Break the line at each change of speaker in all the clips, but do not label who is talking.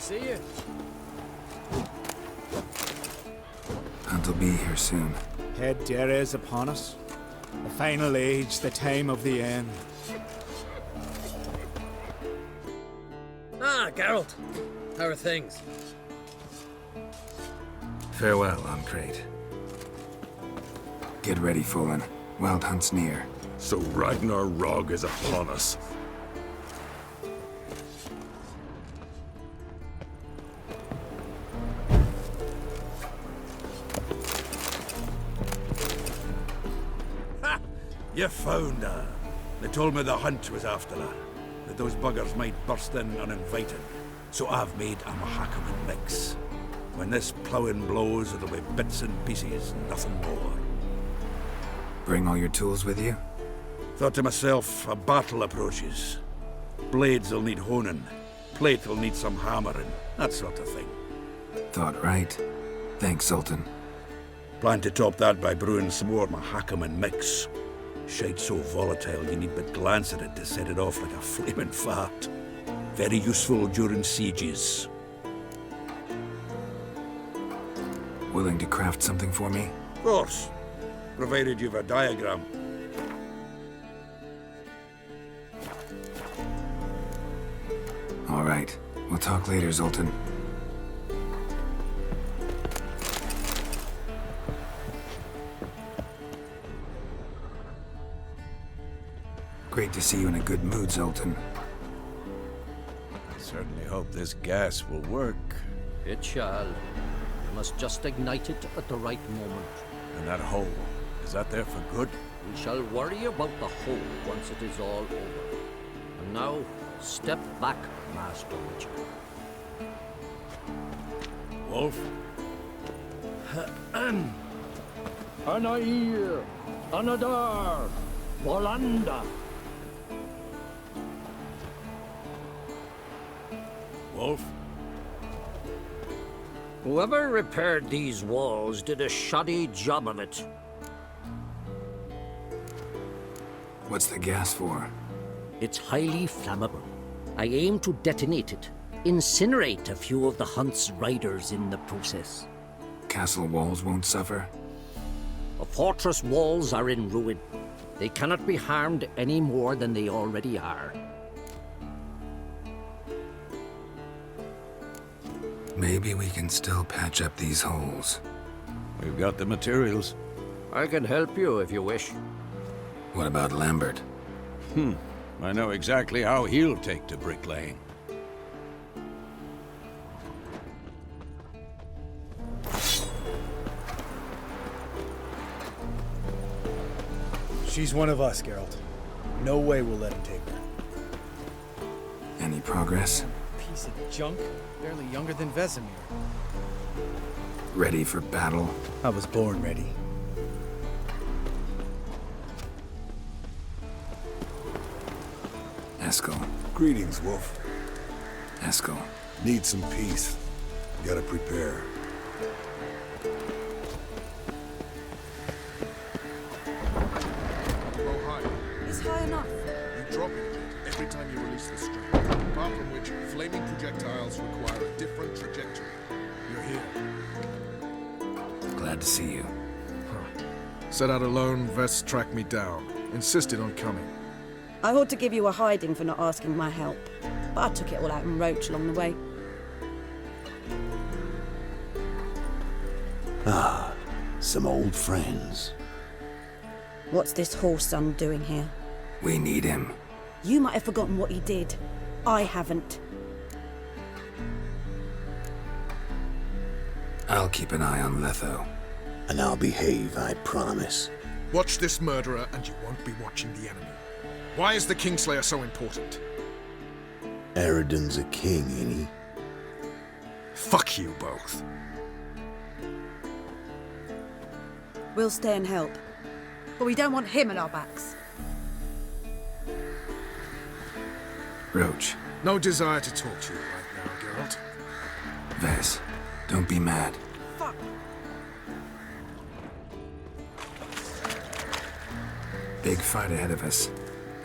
to see you.
Hunt'll be here soon.
Head Dere is upon us. The final age, the time of the end.
Ah, Geralt. How are things?
Farewell, Ancrate. Get ready, Fullen. Wild Hunt's near.
So Ragnar Rog is upon us. Ha! You found her. They told me the hunt was after her. That those buggers might burst in uninvited. So I've made a Mahakaman mix. When this ploughing blows, it'll be bits and pieces, nothing more.
Bring all your tools with you?
Thought to myself, a battle approaches. Blades will need honing. Plate will need some hammering. That sort of thing.
Thought right. Thanks, Sultan.
Plan to top that by brewing some more Mahakaman mix. Shite so volatile you need but glance at it to set it off like a flaming fart. Very useful during sieges.
Willing to craft something for me?
Of course. Provided you've a diagram.
All right. We'll talk later, Zoltan. Great to see you in a good mood, Zoltan.
Certainly hope this gas will work.
It shall. You must just ignite it at the right moment.
And that hole, is that there for good?
We shall worry about the hole once it is all over. And now, step back, Master Witcher.
Wolf?
Anair, Anadar, Volanda.
Wolf?
Whoever repaired these walls did a shoddy job of it.
What's the gas for?
It's highly flammable. I aim to detonate it, incinerate a few of the Hunt's riders in the process.
Castle walls won't suffer?
The fortress walls are in ruin. They cannot be harmed any more than they already are.
Maybe we can still patch up these holes.
We've got the materials.
I can help you if you wish.
What about Lambert?
I know exactly how he'll take to bricklaying.
She's one of us, Geralt. No way we'll let him take her.
Any progress?
Piece of junk, barely younger than Vesemir.
Ready for battle?
I was born ready.
Eskel.
Greetings, Wolf.
Eskel.
Need some peace. Gotta prepare.
Go higher.
It's high enough.
You drop it every time you release the string. Apart from which, flaming projectiles require a different trajectory. You're here.
Glad to see you.
Set out alone, Vest tracked me down. Insisted on coming.
I ought to give you a hiding for not asking my help, but I took it all out in Roach along the way.
Some old friends.
What's this horse son doing here?
We need him.
You might have forgotten what he did. I haven't.
I'll keep an eye on Letho.
And I'll behave, I promise.
Watch this murderer and you won't be watching the enemy. Why is the Kingslayer so important?
Eridan's a king, ain't he?
Fuck you both.
We'll stay and help. But we don't want him at our backs.
Roach.
No desire to talk to you right now, Geralt.
Vez. Don't be mad.
Fuck.
Big fight ahead of us.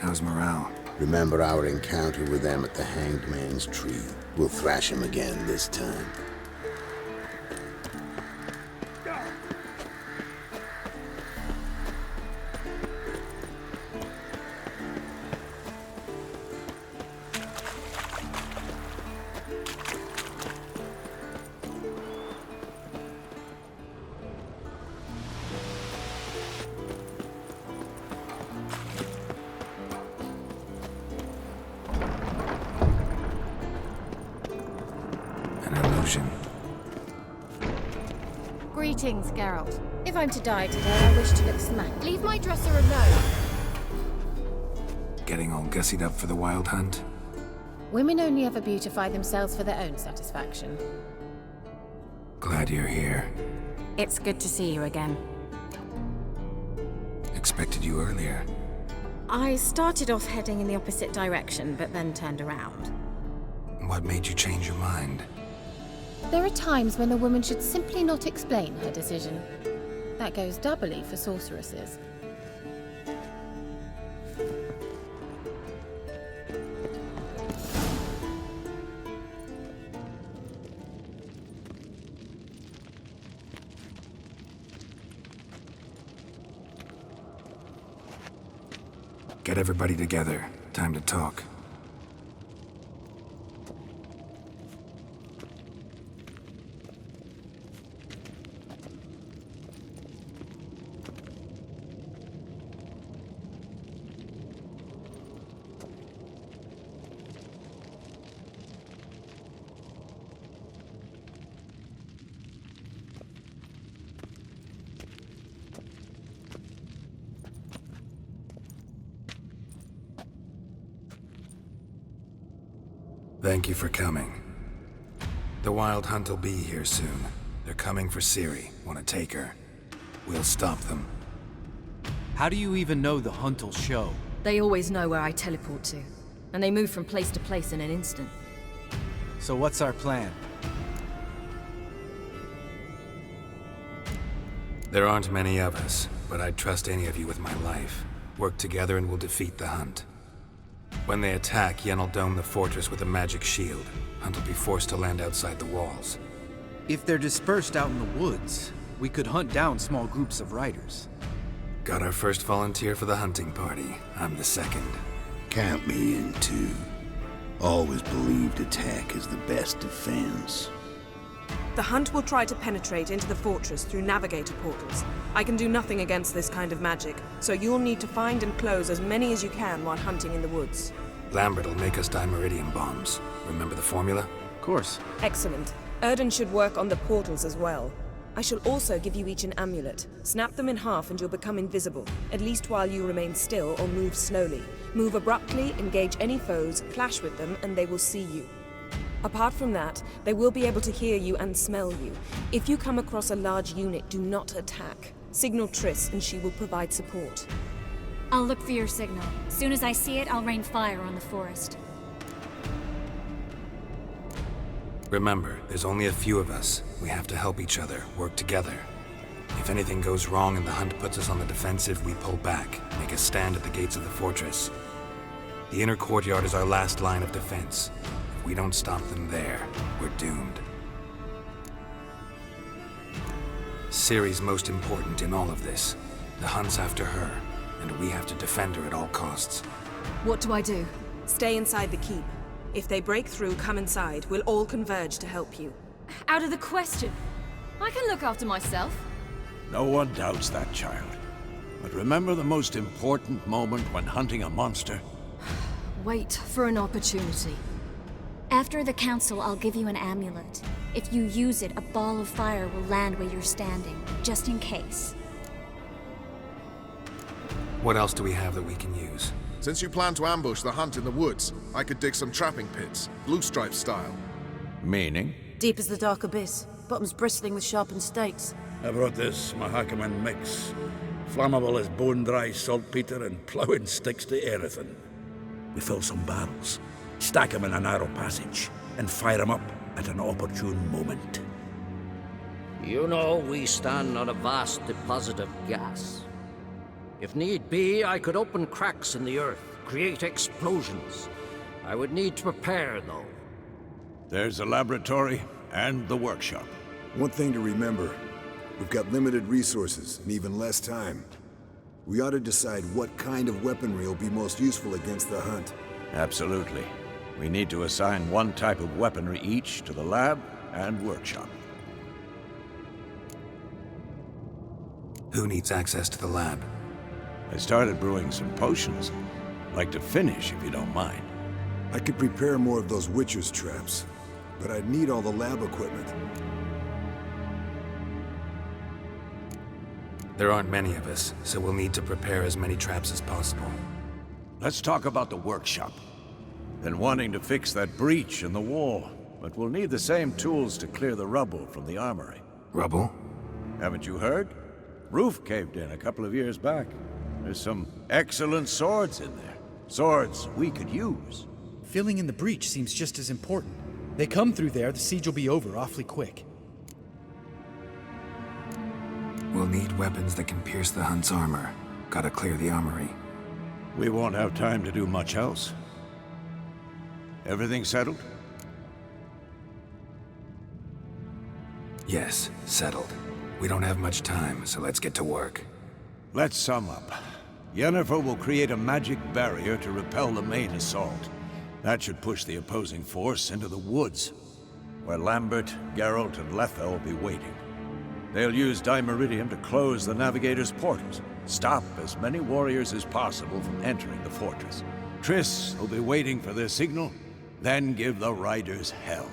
How's morale?
Remember our encounter with them at the Hanged Man's Tree? We'll thrash him again this time.
Greetings, Geralt. If I'm to die today, I wish to look smack. Leave my dresser alone.
Getting all gussied up for the Wild Hunt?
Women only ever beautify themselves for their own satisfaction.
Glad you're here.
It's good to see you again.
Expected you earlier.
I started off heading in the opposite direction, but then turned around.
What made you change your mind?
There are times when a woman should simply not explain her decision. That goes doubly for sorceresses.
Get everybody together. Time to talk. Thank you for coming. The Wild Hunt will be here soon. They're coming for Ciri. Want to take her? We'll stop them.
How do you even know the hunt will show?
They always know where I teleport to, and they move from place to place in an instant.
So what's our plan?
There aren't many of us, but I'd trust any of you with my life. Work together and we'll defeat the Hunt. When they attack, Yen will dome the fortress with a magic shield. Hunt will be forced to land outside the walls.
If they're dispersed out in the woods, we could hunt down small groups of riders.
Got our first volunteer for the hunting party. I'm the second.
Count me in too. Always believed attack is the best defense.
The Hunt will try to penetrate into the fortress through navigator portals. I can do nothing against this kind of magic, so you'll need to find and close as many as you can while hunting in the woods.
Lambert will make us dimeridium bombs. Remember the formula?
Of course.
Excellent. Erden should work on the portals as well. I shall also give you each an amulet. Snap them in half and you'll become invisible, at least while you remain still or move slowly. Move abruptly, engage any foes, clash with them, and they will see you. Apart from that, they will be able to hear you and smell you. If you come across a large unit, do not attack. Signal Triss and she will provide support.
I'll look for your signal. Soon as I see it, I'll rain fire on the forest.
Remember, there's only a few of us. We have to help each other, work together. If anything goes wrong and the Hunt puts us on the defensive, we pull back, make a stand at the gates of the fortress. The inner courtyard is our last line of defense. If we don't stop them there, we're doomed. Ciri's most important in all of this. The Hunt's after her, and we have to defend her at all costs.
What do I do?
Stay inside the keep. If they break through, come inside. We'll all converge to help you.
Out of the question. I can look after myself.
No one doubts that, child. But remember the most important moment when hunting a monster?
Wait for an opportunity.
After the council, I'll give you an amulet. If you use it, a ball of fire will land where you're standing, just in case.
What else do we have that we can use?
Since you plan to ambush the Hunt in the woods, I could dig some trapping pits, Blue Stripe style.
Meaning?
Deep as the dark abyss, bottoms bristling with sharpened stakes.
I brought this Mahakaman mix. Flammable as bone-dry saltpeter and ploughing sticks to anything. We fill some barrels, stack them in a narrow passage, and fire them up at an opportune moment.
You know, we stand on a vast deposit of gas. If need be, I could open cracks in the earth, create explosions. I would need to prepare, though.
There's the laboratory and the workshop.
One thing to remember, we've got limited resources and even less time. We ought to decide what kind of weaponry will be most useful against the hunt.
Absolutely. We need to assign one type of weaponry each to the lab and workshop.
Who needs access to the lab?
I started brewing some potions. Like to finish, if you don't mind.
I could prepare more of those Witcher's traps, but I'd need all the lab equipment.
There aren't many of us, so we'll need to prepare as many traps as possible.
Let's talk about the workshop. Been wanting to fix that breach in the wall, but we'll need the same tools to clear the rubble from the armory.
Rubble?
Haven't you heard? Roof caved in a couple of years back. There's some excellent swords in there. Swords we could use.
Filling in the breach seems just as important. They come through there, the siege will be over awfully quick.
We'll need weapons that can pierce the Hunt's armor. Gotta clear the armory.
We won't have time to do much else. Everything settled?
Yes, settled. We don't have much time, so let's get to work.
Let's sum up. Yennefer will create a magic barrier to repel the main assault. That should push the opposing force into the woods, where Lambert, Geralt, and Letha will be waiting. They'll use Dimeridium to close the Navigator's portals, stop as many warriors as possible from entering the fortress. Triss will be waiting for their signal, then give the riders hell.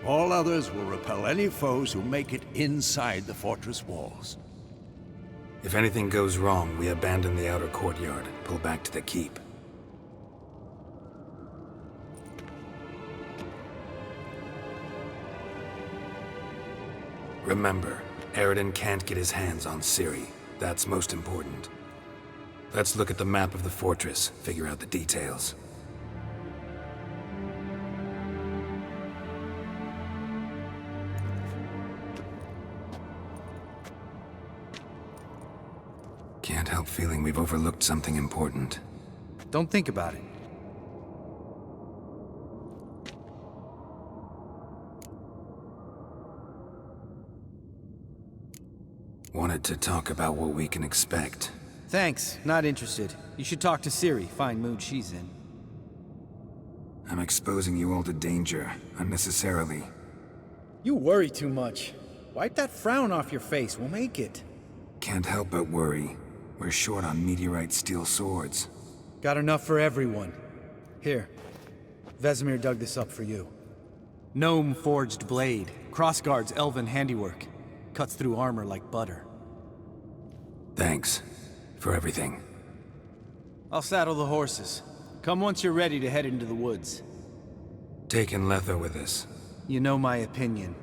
All others will repel any foes who make it inside the fortress walls.
If anything goes wrong, we abandon the outer courtyard, pull back to the keep. Remember, Aroden can't get his hands on Ciri. That's most important. Let's look at the map of the fortress, figure out the details. Can't help feeling we've overlooked something important.
Don't think about it.
Wanted to talk about what we can expect.
Thanks, not interested. You should talk to Ciri, fine mood she's in.
I'm exposing you all to danger, unnecessarily.
You worry too much. Wipe that frown off your face, we'll make it.
Can't help but worry. We're short on meteorite steel swords.
Got enough for everyone. Here, Vesemir dug this up for you. Gnome forged blade, Crossguard's elven handiwork. Cuts through armor like butter.
Thanks for everything.
I'll saddle the horses. Come once you're ready to head into the woods.
Taking Letha with us.
You know my opinion.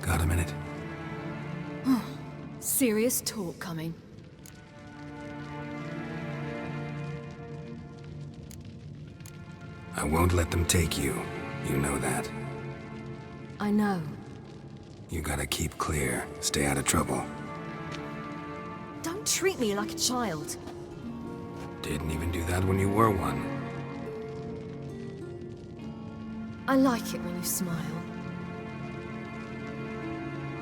Got a minute?
Serious talk coming.
I won't let them take you. You know that.
I know.
You gotta keep clear. Stay out of trouble.
Don't treat me like a child.
Didn't even do that when you were one.
I like it when you smile.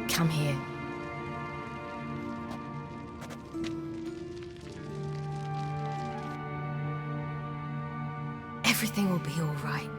Come here. Everything will be all right.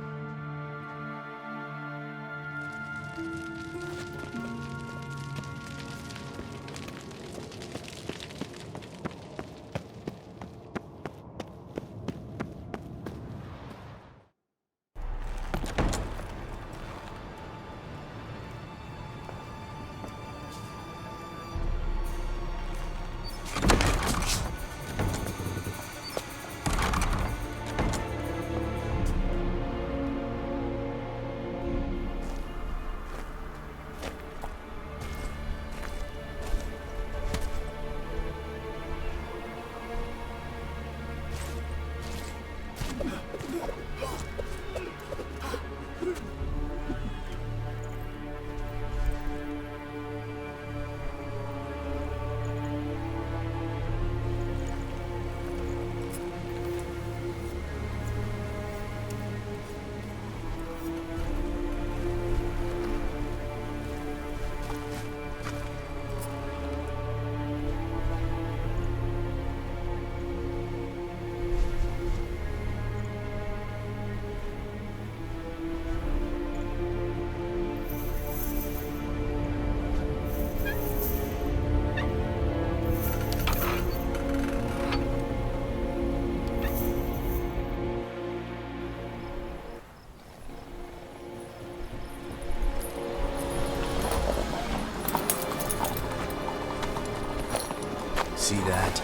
see that?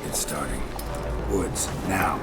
It's starting. Woods, now.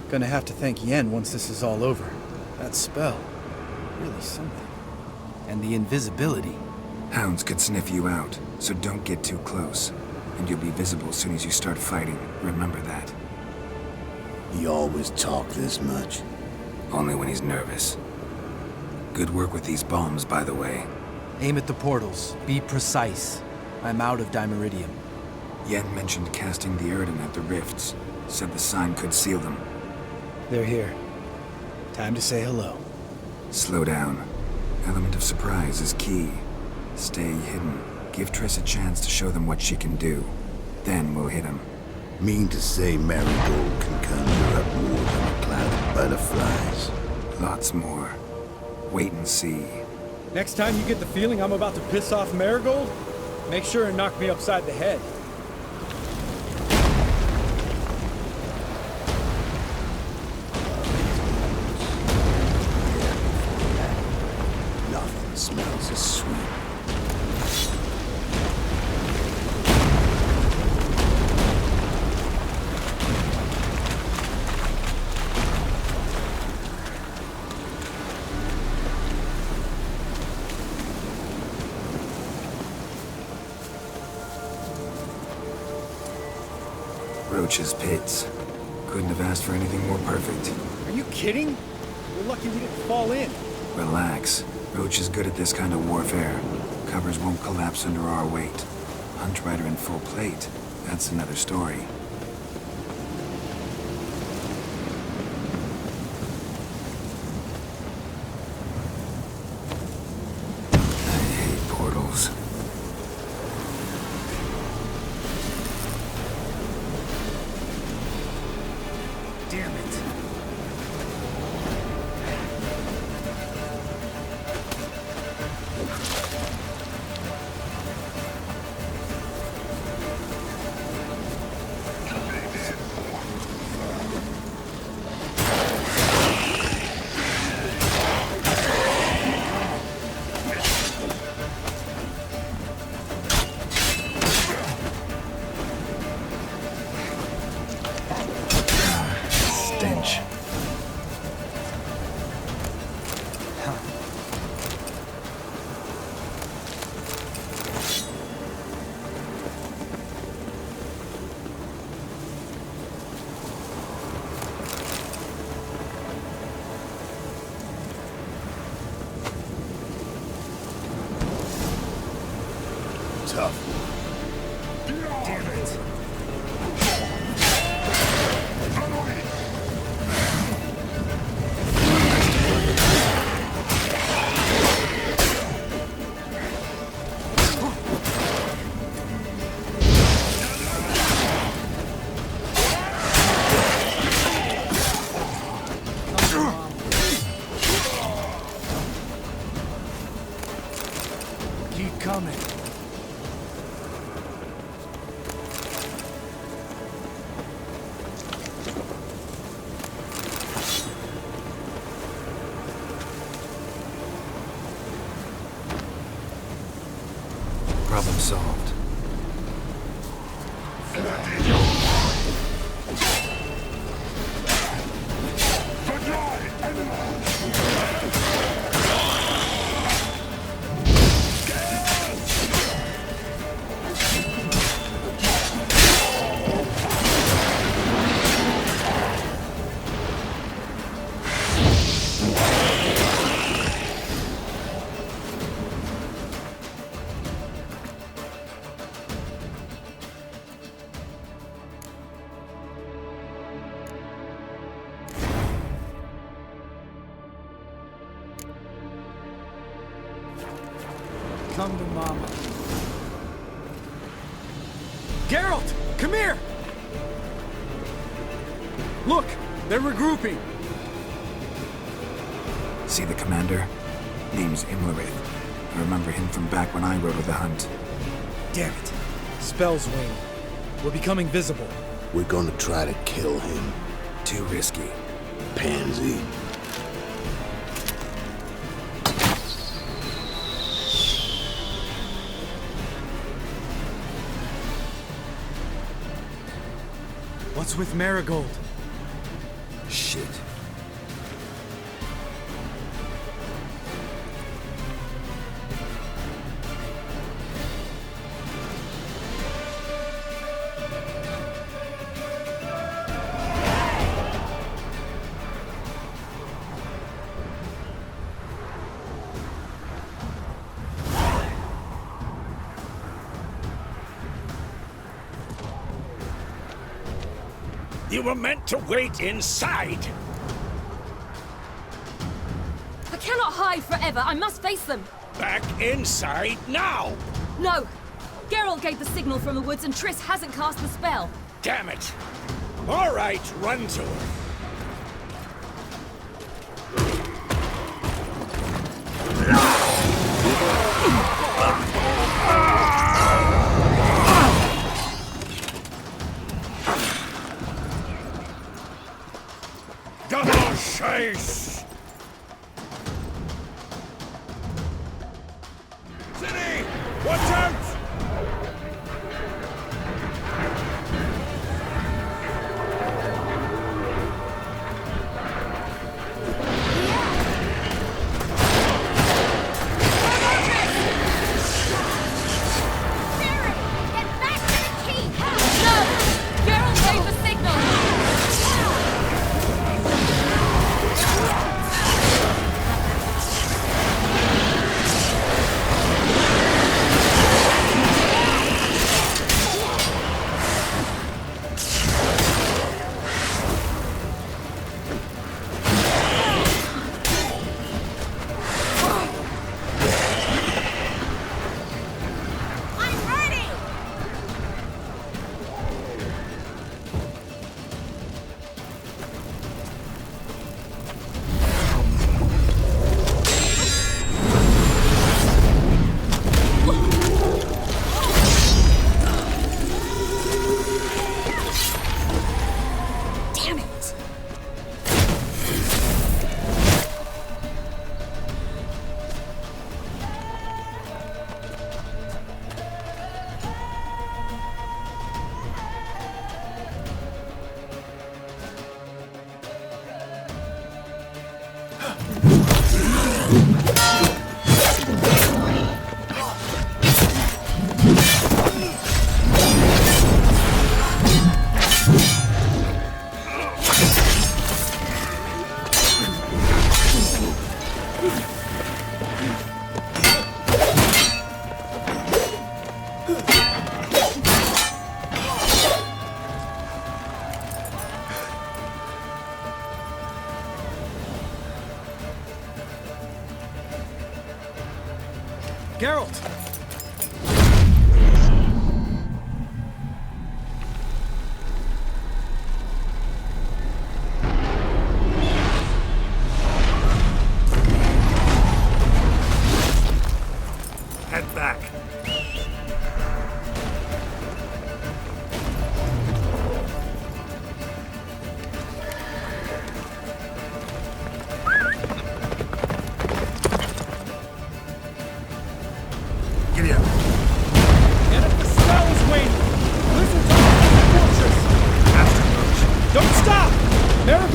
Gonna have to thank Yen once this is all over. That spell, really something. And the invisibility.
Hounds could sniff you out, so don't get too close. And you'll be visible as soon as you start fighting. Remember that.
He always talk this much?
Only when he's nervous. Good work with these bombs, by the way.
Aim at the portals. Be precise. I'm out of Dimeridium.
Yen mentioned casting the Erden at the rifts. Said the sign could seal them.
They're here. Time to say hello.
Slow down. Element of surprise is key. Stay hidden. Give Triss a chance to show them what she can do. Then we'll hit them.
Mean to say Marigold can conjure up more than a cloud of butterflies?
Lots more. Wait and see.
Next time you get the feeling I'm about to piss off Marigold, make sure and knock me upside the head.
Nothing smells as sweet.
Roach's pits. Couldn't have asked for anything more perfect.
Are you kidding? We're lucky we didn't fall in.
Relax. Roach is good at this kind of warfare. Covers won't collapse under our weight. Hunt Rider in full plate. That's another story. I hate portals.
Damn it.
Stench. solved.
Come to Mama. Geralt, come here! Look, they're regrouping.
See the commander? Name's Imlerith. I remember him from back when I rode with the Hunt.
Damn it. Spell's Wing. We're becoming visible.
We're gonna try to kill him.
Too risky.
Pansy.
What's with Marigold?
Shit.
You were meant to wait inside!
I cannot hide forever. I must face them.
Back inside now!
No! Geralt gave the signal from the woods and Triss hasn't cast the spell.
Damn it! All right, run to her. Double chase! City! Watch out!
Geralt!
Head back.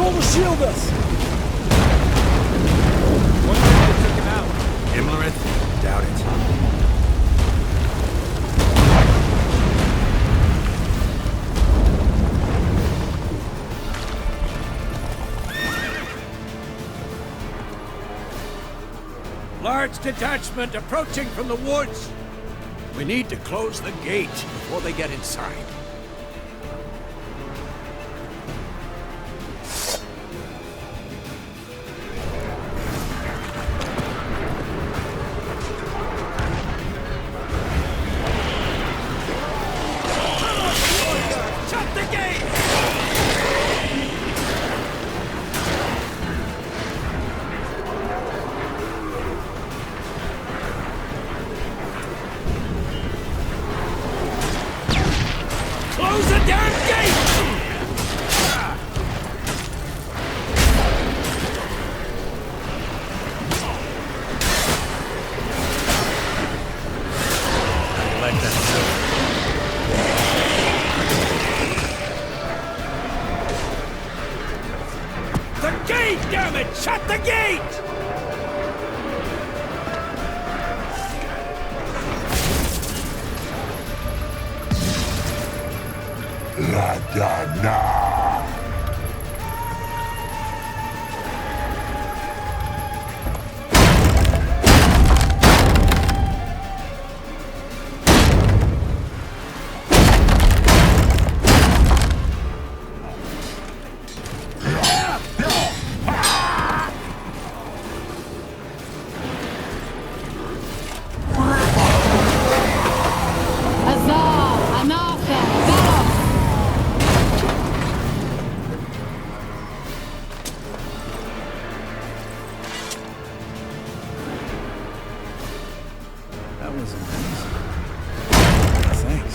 able to shield us! What if they took him out?
Imlerith? Doubt it.
Large detachment approaching from the woods.
We need to close the gate before they get inside.
Shut the gate! Close the damn gate!
Let them know.
The gate, damn it! Shut the gate!
La Dana!
Huzzah! Anartha! Velos!
That was amazing. Thanks.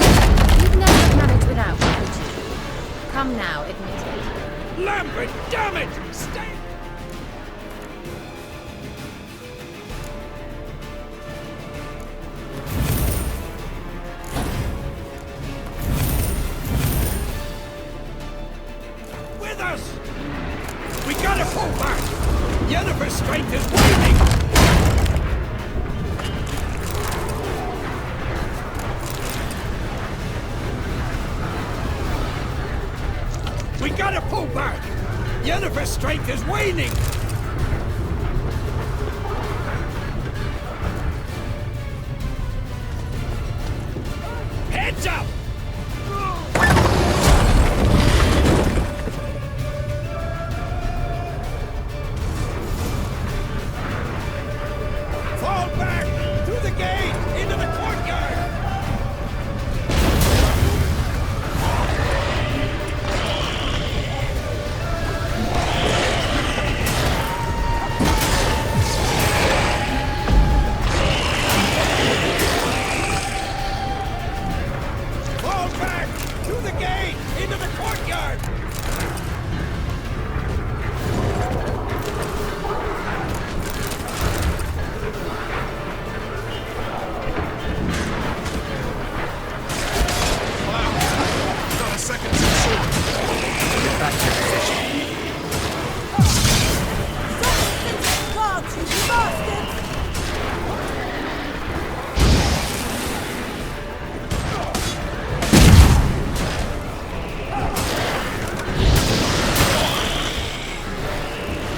You'd never have managed without me, would you? Come now, admit it.
Lambert, damn it! Stay! With us! We gotta pull back! Yennefer's strength is waning! We gotta pull back! Yennefer's strength is waning! Heads up! Fall back! Through the gate! Into the courtyard! Fall back! Through the gate! Into the courtyard!
Not a second too soon.
Get back to your position.
Guards, you bastards!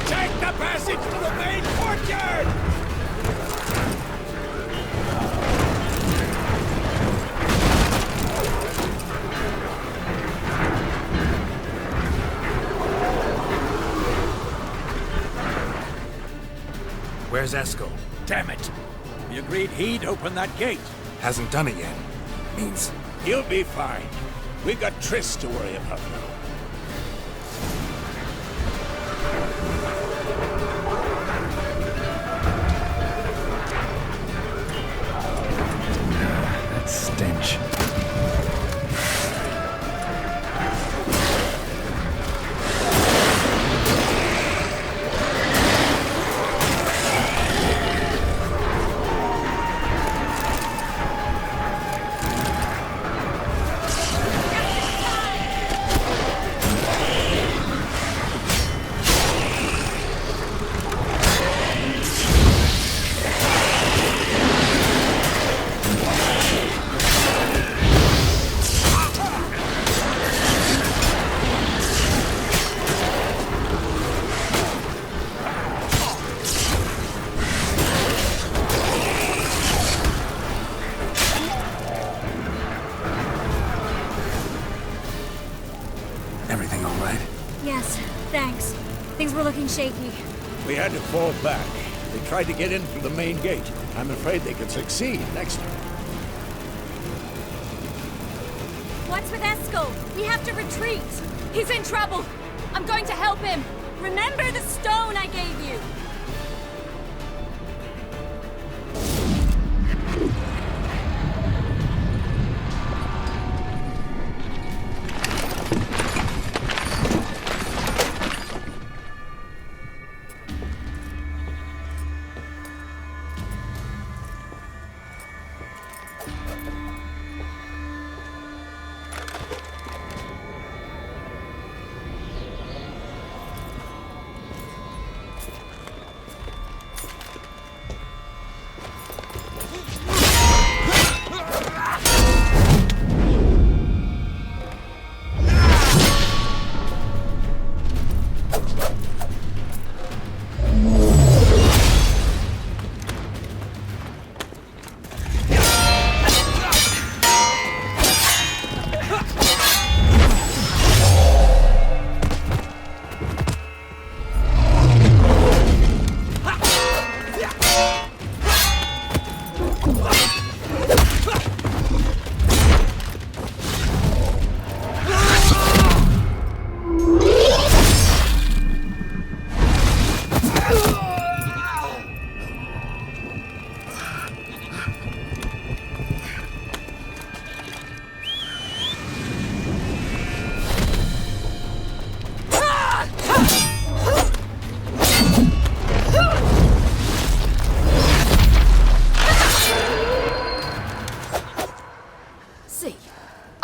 Take the passage to the main courtyard!
Where's Eskel?
Damn it! We agreed he'd open that gate.
Hasn't done it yet. Means
He'll be fine. We've got Triss to worry about now.
that stench.
Things were looking shaky.
We had to fall back. They tried to get in through the main gate. I'm afraid they could succeed next time.
What's with Eskel? We have to retreat. He's in trouble. I'm going to help him. Remember the stone I gave you.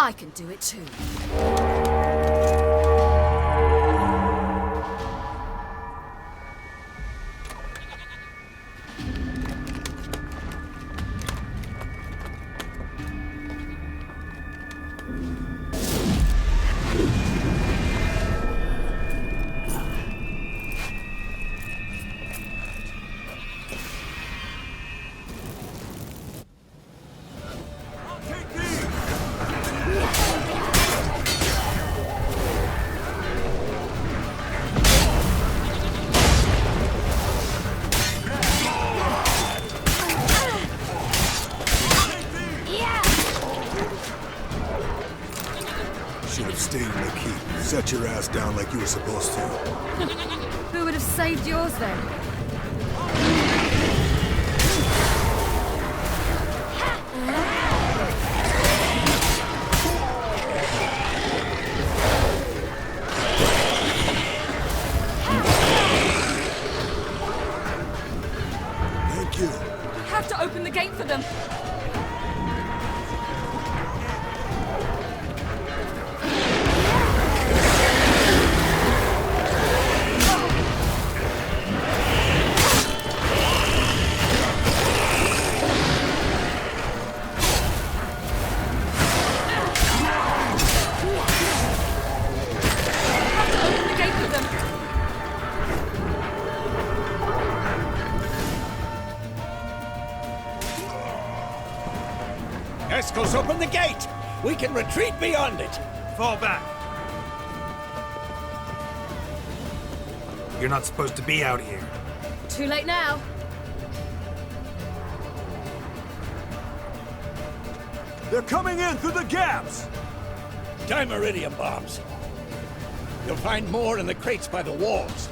I can do it too.
Stay in the keep. Set your ass down like you were supposed to.
Who would have saved yours then?
Thank you.
I have to open the gate for them.
Eskel's open the gate! We can retreat beyond it!
Fall back.
You're not supposed to be out here.
Too late now.
They're coming in through the gaps! Dimeridium bombs. You'll find more in the crates by the walls.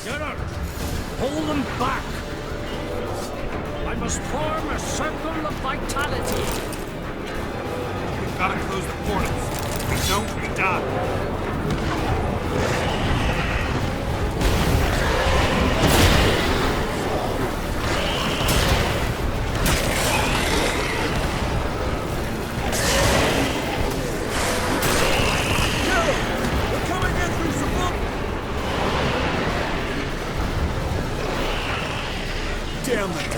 General, hold them back. I must form a circle of vitality.
We've got to close the portals. If we don't, we die.
Damn the dog.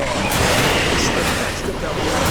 Should have patched up that wall.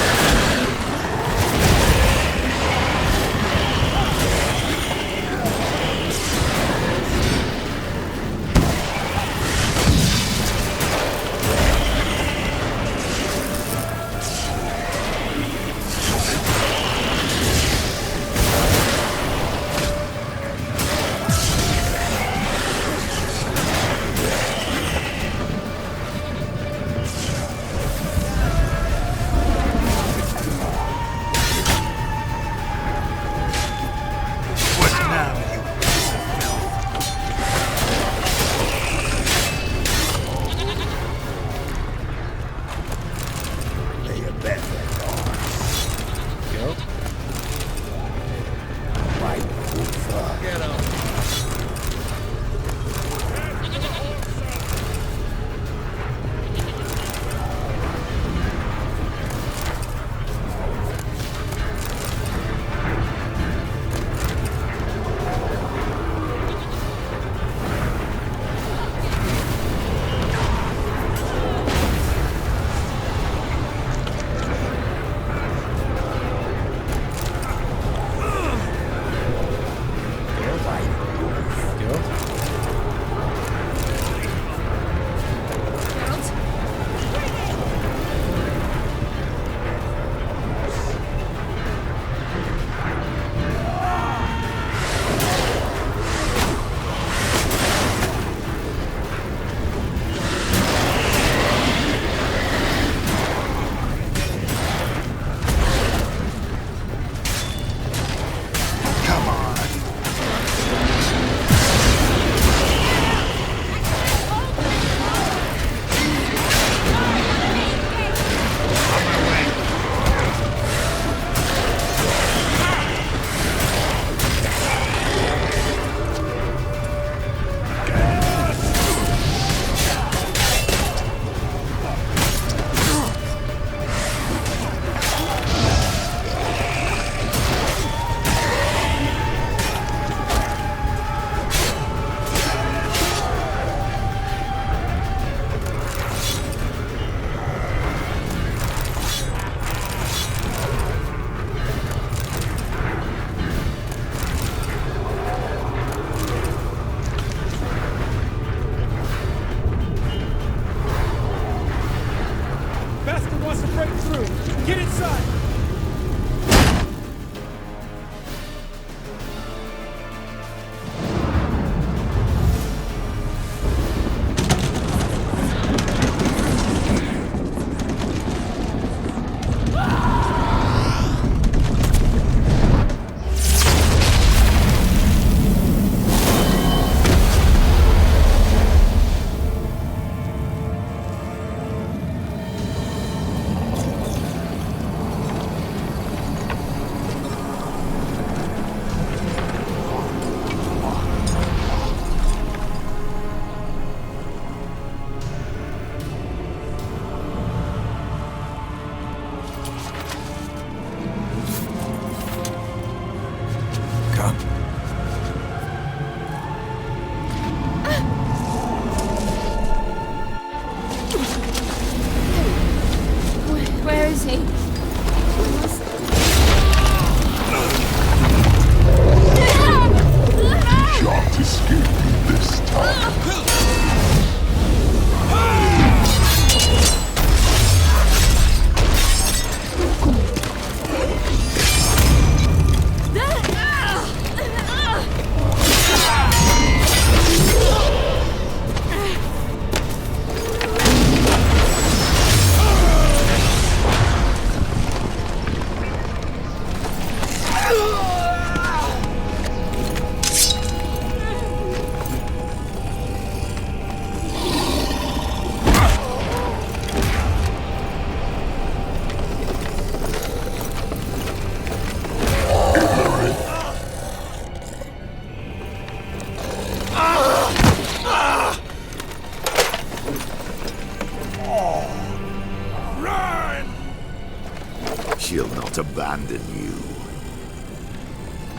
abandon you.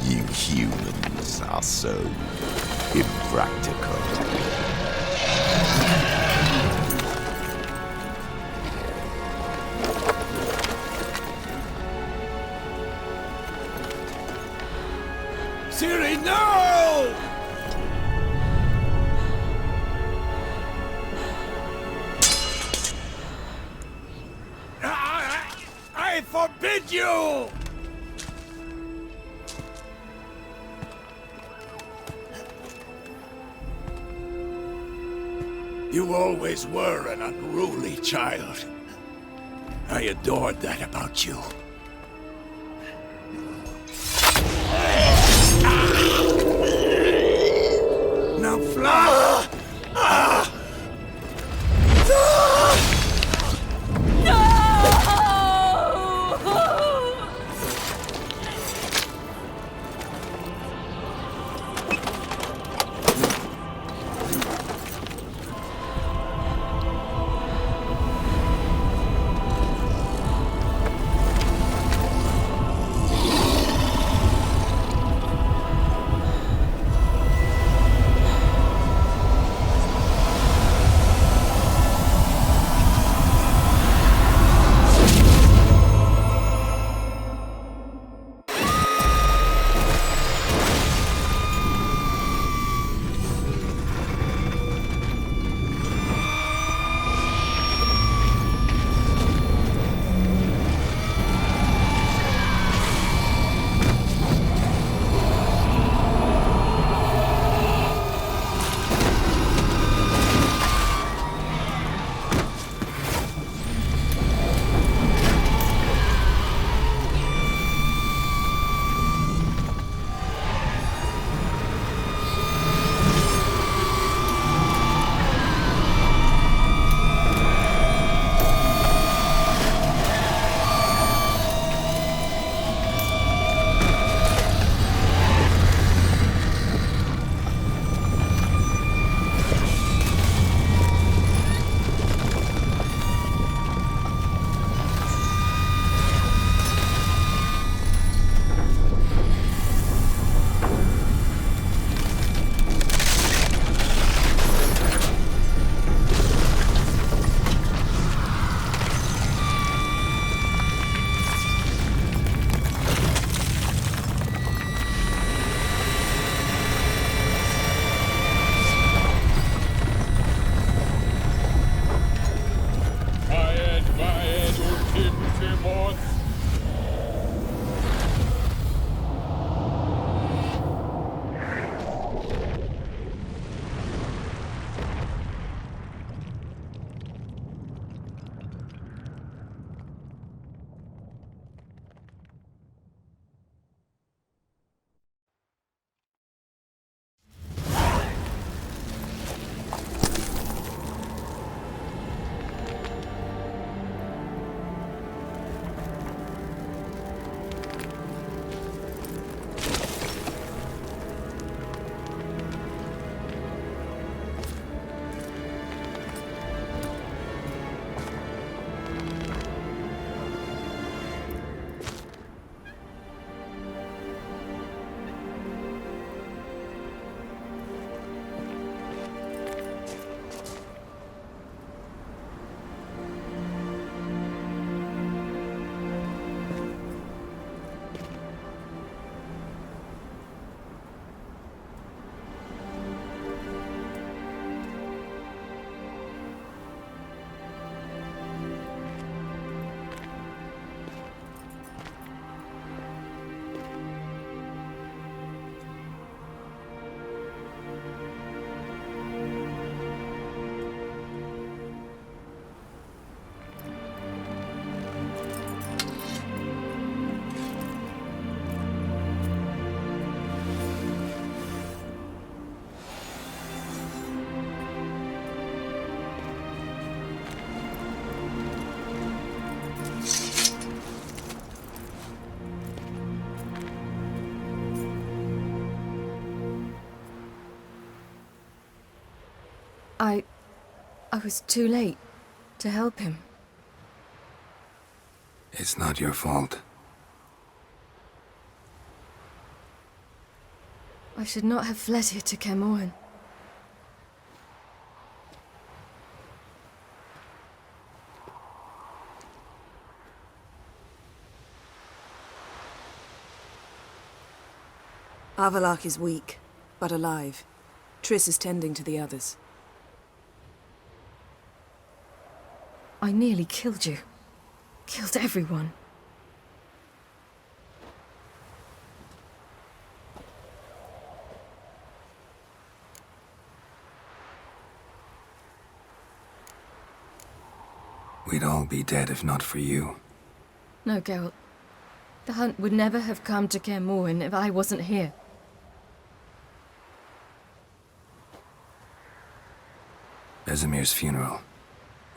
You humans are so impractical.
Ciri, no! I forbid you! You always were an unruly child. I adored that about you. Now fly!
I was too late to help him.
It's not your fault.
I should not have fled here to Kaer Morhen.
Avallac'h is weak, but alive. Triss is tending to the others.
I nearly killed you. Killed everyone.
We'd all be dead if not for you.
No, Geralt. The hunt would never have come to Kaer Morhen if I wasn't here.
Vesemir's funeral.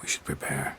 We should prepare.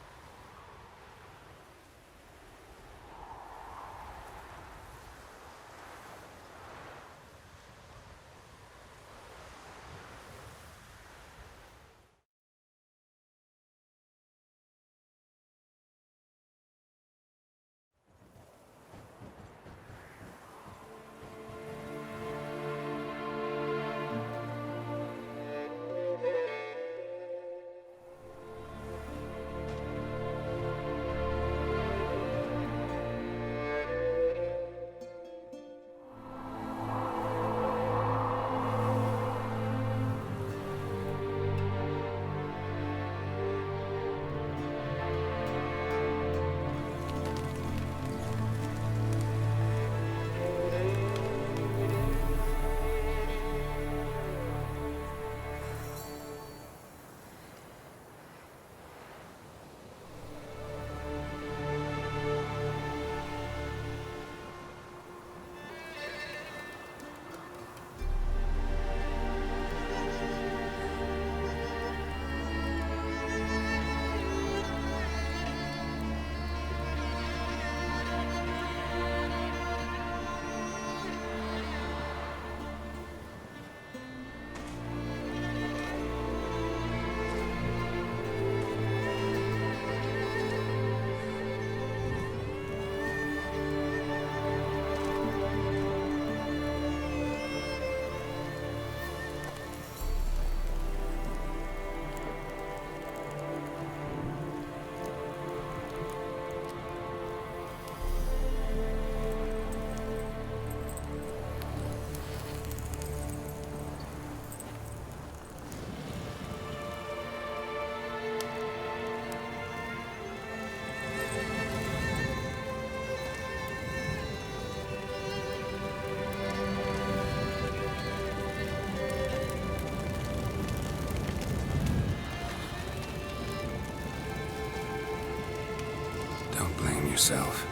Don't blame yourself.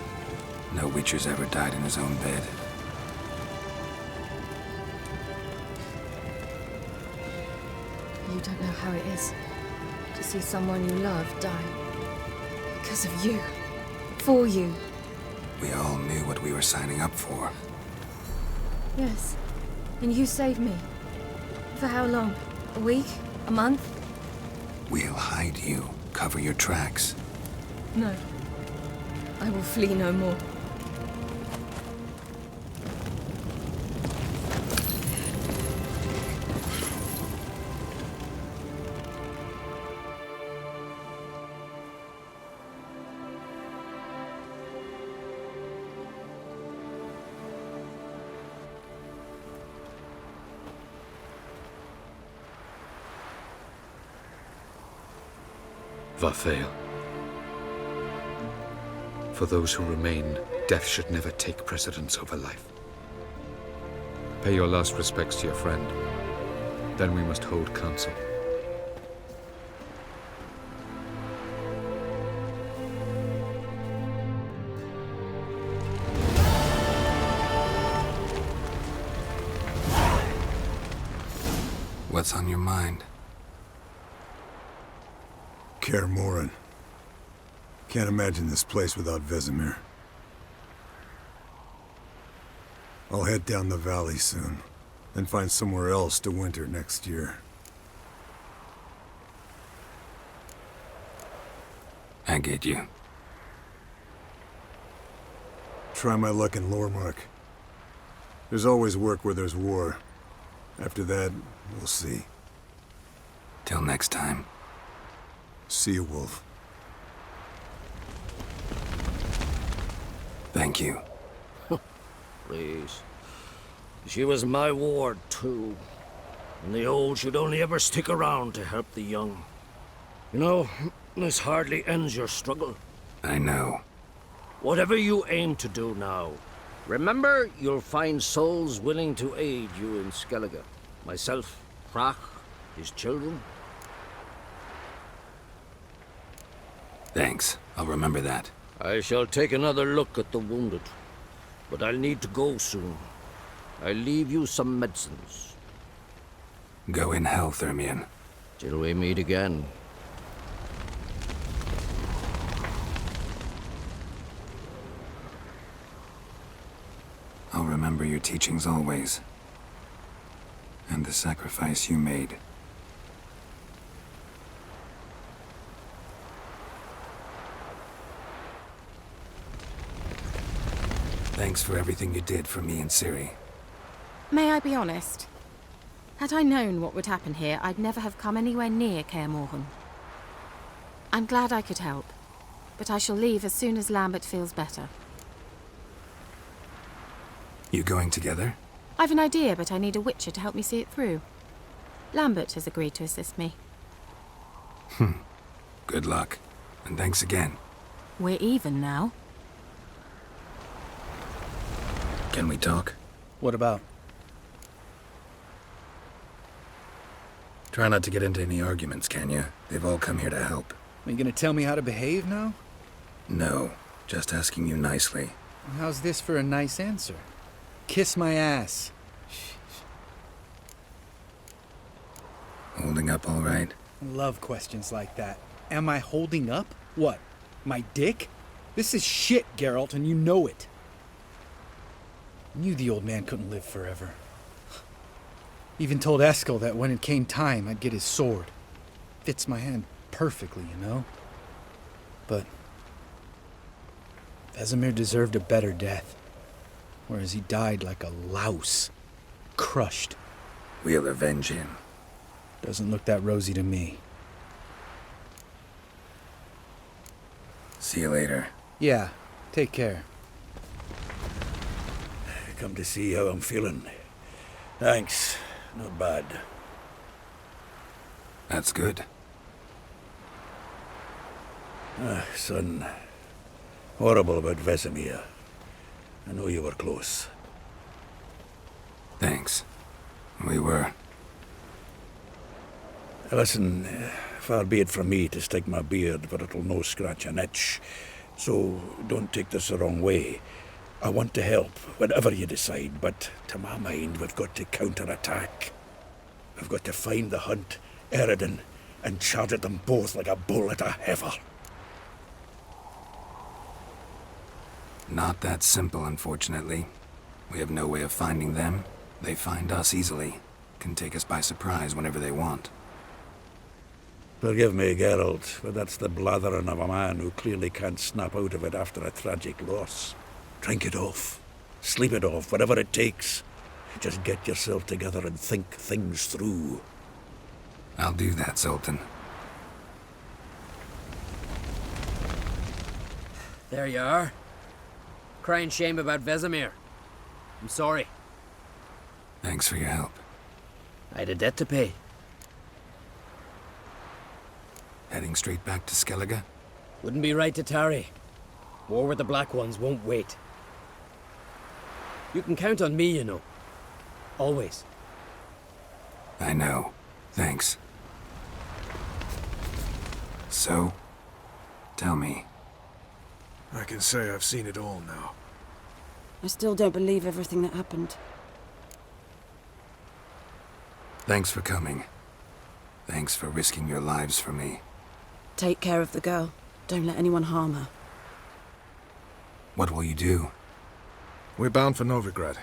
No Witcher's ever died in his own bed.
You don't know how it is to see someone you love die. Because of you. For you.
We all knew what we were signing up for.
Yes. And you saved me. For how long? A week? A month?
We'll hide you. Cover your tracks.
No. I will flee no more.
Varthael. For those who remain, death should never take precedence over life. Pay your last respects to your friend. Then we must hold council.
What's on your mind?
Kaer Morhen. Can't imagine this place without Vesemir. I'll head down the valley soon, then find somewhere else to winter next year.
I get you.
Try my luck in Lormark. There's always work where there's war. After that, we'll see.
Till next time.
See you, Wolf.
Thank you.
Please. She was my ward, too. And the old should only ever stick around to help the young. You know, this hardly ends your struggle.
I know.
Whatever you aim to do now, remember you'll find souls willing to aid you in Skellige. Myself, Crach, his children.
Thanks. I'll remember that.
I shall take another look at the wounded. But I'll need to go soon. I'll leave you some medicines.
Go in hell, Thermion.
Till we meet again.
I'll remember your teachings always. And the sacrifice you made. Thanks for everything you did for me and Ciri.
May I be honest? Had I known what would happen here, I'd never have come anywhere near Kaer Morhen. I'm glad I could help, but I shall leave as soon as Lambert feels better.
You going together?
I've an idea, but I need a Witcher to help me see it through. Lambert has agreed to assist me.
Good luck. And thanks again.
We're even now.
Can we talk?
What about?
Try not to get into any arguments, can you? They've all come here to help.
Are you gonna tell me how to behave now?
No, just asking you nicely.
How's this for a nice answer? Kiss my ass.
Holding up all right?
Love questions like that. Am I holding up? What? My dick? This is shit, Geralt, and you know it. Knew the old man couldn't live forever. Even told Eskel that when it came time, I'd get his sword. Fits my hand perfectly, you know? But Vesemir deserved a better death. Whereas he died like a louse. Crushed.
We'll avenge him.
Doesn't look that rosy to me.
See you later.
Yeah, take care.
Come to see how I'm feeling. Thanks. Not bad.
That's good.
Son. Horrible about Vesemir. I know you were close.
Thanks. We were.
Listen, far be it from me to stick my beard, but it'll no scratch an itch. So don't take this the wrong way. I want to help, whatever you decide, but to my mind, we've got to counterattack. We've got to find the Hunt, Eredin, and charge at them both like a bull at a heifer.
Not that simple, unfortunately. We have no way of finding them. They find us easily. Can take us by surprise whenever they want.
Forgive me, Geralt, but that's the blathering of a man who clearly can't snap out of it after a tragic loss. Drink it off. Sleep it off, whatever it takes. Just get yourself together and think things through.
I'll do that, Zoltan.
There you are. Crying shame about Vesemir. I'm sorry.
Thanks for your help.
I had a debt to pay.
Heading straight back to Skellige?
Wouldn't be right to tarry. War with the Black Ones won't wait. You can count on me, you know. Always.
I know. Thanks. So, tell me.
I can say I've seen it all now.
I still don't believe everything that happened.
Thanks for coming. Thanks for risking your lives for me.
Take care of the girl. Don't let anyone harm her.
What will you do?
We're bound for Novigrad.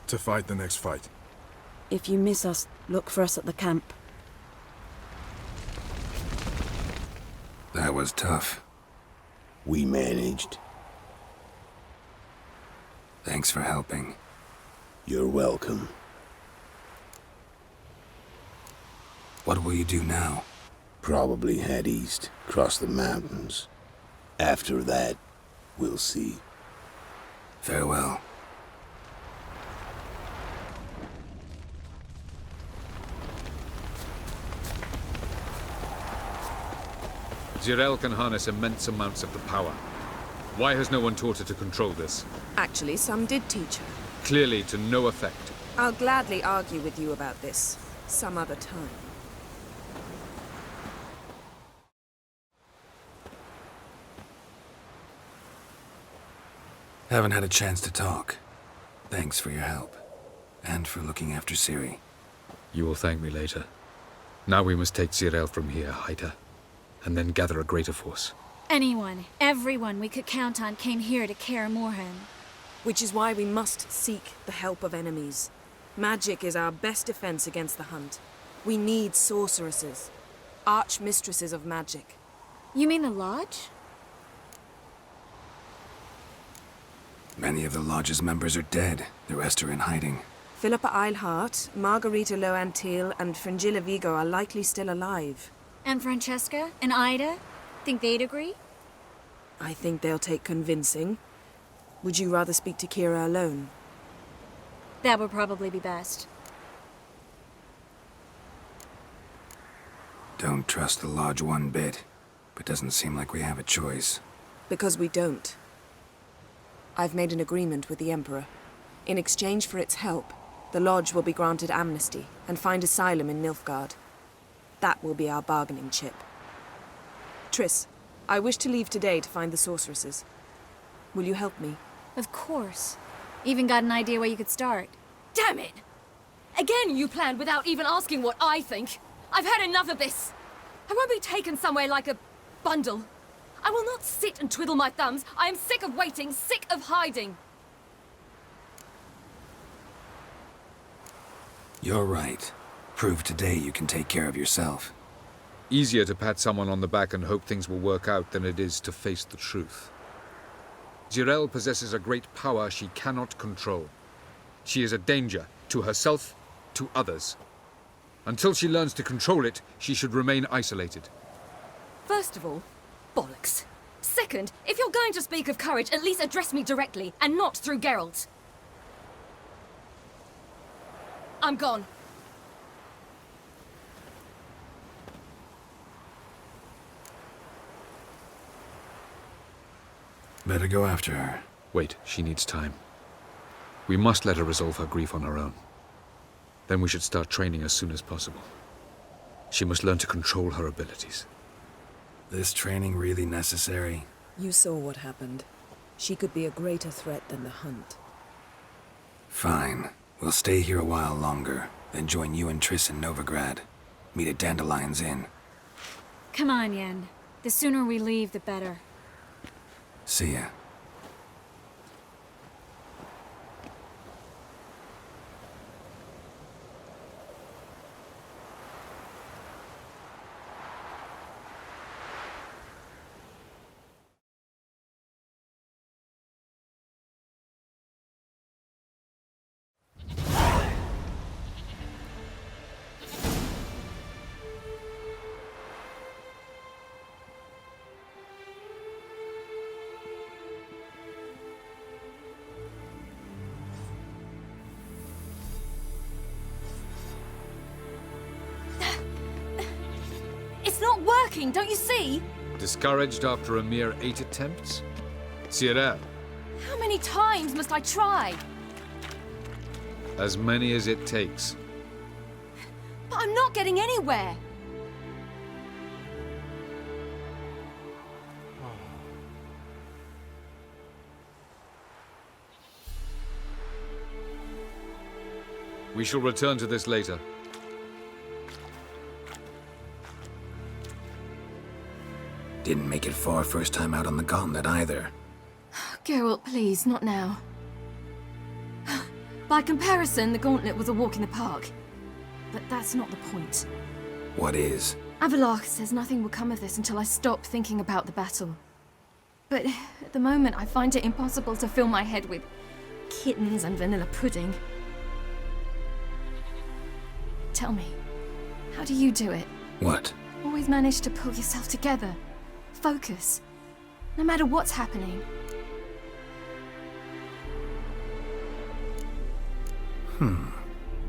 To fight the next fight.
If you miss us, look for us at the camp.
That was tough.
We managed.
Thanks for helping.
You're welcome.
What will you do now?
Probably head east, cross the mountains. After that, we'll see.
Farewell.
Zirael can harness immense amounts of the power. Why has no one taught her to control this?
Actually, some did teach her.
Clearly to no effect.
I'll gladly argue with you about this some other time.
Haven't had a chance to talk. Thanks for your help. And for looking after Ciri.
You will thank me later. Now we must take Zirael from here, hide her, and then gather a greater force.
Anyone, everyone we could count on came here to Kaer Morhen.
Which is why we must seek the help of enemies. Magic is our best defense against the Hunt. We need sorceresses. Archmistresses of magic.
You mean the Lodge?
Many of the Lodge's members are dead. The rest are in hiding.
Philippa Eilhart, Margarita Loantil, and Fringilla Vigo are likely still alive.
And Francesca? And Ida? Think they'd agree?
I think they'll take convincing. Would you rather speak to Kira alone?
That would probably be best.
Don't trust the Lodge one bit, but doesn't seem like we have a choice.
Because we don't. I've made an agreement with the Emperor. In exchange for its help, the Lodge will be granted amnesty and find asylum in Nilfgaard. That will be our bargaining chip. Triss, I wish to leave today to find the sorceresses. Will you help me?
Of course. Even got an idea where you could start.
Damn it! Again you planned without even asking what I think. I've had enough of this. I won't be taken somewhere like a bundle. I will not sit and twiddle my thumbs. I am sick of waiting, sick of hiding.
You're right. Prove today you can take care of yourself.
Easier to pat someone on the back and hope things will work out than it is to face the truth. Zirael possesses a great power she cannot control. She is a danger to herself, to others. Until she learns to control it, she should remain isolated.
First of all, bollocks. Second, if you're going to speak of courage, at least address me directly, and not through Geralt. I'm gone.
Better go after her.
Wait, she needs time. We must let her resolve her grief on her own. Then we should start training as soon as possible. She must learn to control her abilities.
This training really necessary?
You saw what happened. She could be a greater threat than the Hunt.
Fine. We'll stay here a while longer, then join you and Triss in Novigrad. Meet at Dandelion's Inn.
Come on, Yen. The sooner we leave, the better.
See ya.
It's not working, don't you see?
Discouraged after a mere 8 attempts? Zirael,
How many times must I try?
as many as it takes.
But I'm not getting anywhere.
We shall return to this later.
Didn't make it far first time out on the gauntlet either.
Geralt, please, not now. By comparison, the gauntlet was a walk in the park. But that's not the point.
What is?
Avallac'h says nothing will come of this until I stop thinking about the battle. But at the moment, I find it impossible to fill my head with kittens and vanilla pudding. Tell me, How do you do it?
What?
Always manage to pull yourself together. Focus. No matter what's happening.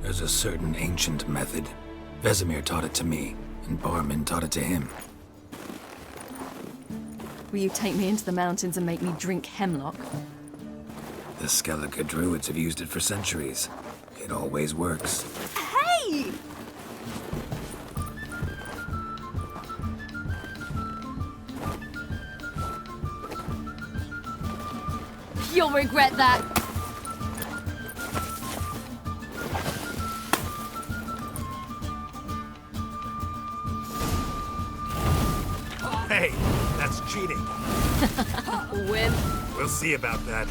There's a certain ancient method. Vesemir taught it to me, and Barman taught it to him.
Will you take me into the mountains and make me drink hemlock?
The Skellige druids have used it for centuries. It always works.
Hey! You'll regret that.
Hey, that's cheating.
Wimp.
We'll see about that.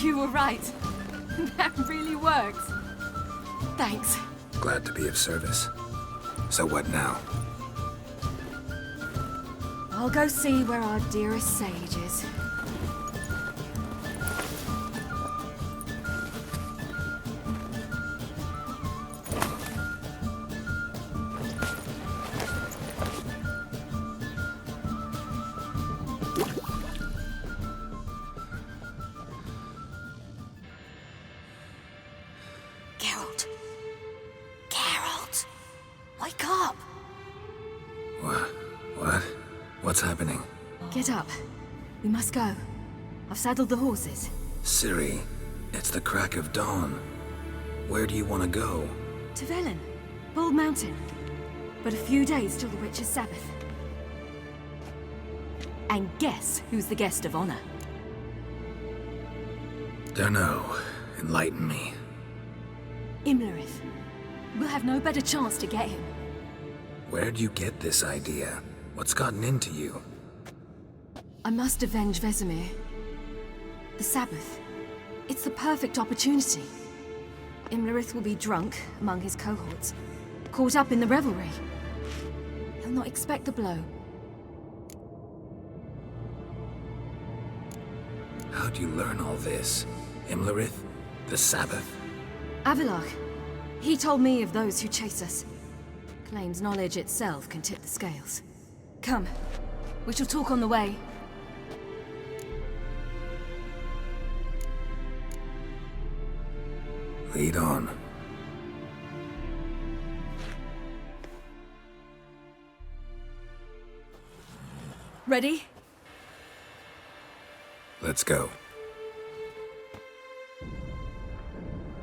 You were right. That really works. Thanks.
Glad to be of service. So what now?
I'll go see where our dearest sage is.
What's happening?
Get up. We must go. I've saddled the horses.
Ciri, it's the crack of dawn. Where do you want to go?
To Velen. Bald Mountain. But a few days till the Witch's Sabbath. And guess who's the guest of honor?
Dunno. Enlighten me.
Imlerith. We'll have no better chance to get him.
Where'd you get this idea? What's gotten into you?
I must avenge Vesemir. The Sabbath. It's the perfect opportunity. Imlerith will be drunk among his cohorts, caught up in the revelry. He'll not expect the blow.
How'd you learn all this? Imlerith? The Sabbath?
Avilach. He told me of those who chase us. Claims knowledge itself can tip the scales. Come. We shall talk on the way.
Lead on.
Ready?
Let's go.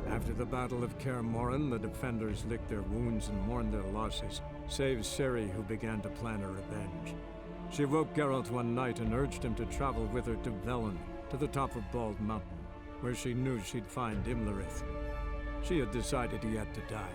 After the Battle of Kaer Morhen, the defenders licked their wounds and mourned their losses, save Ciri, who began to plan a revenge. She woke Geralt one night and urged him to travel with her to Velen, to the top of Bald Mountain, where she knew she'd find Imlerith. She had decided he had to die.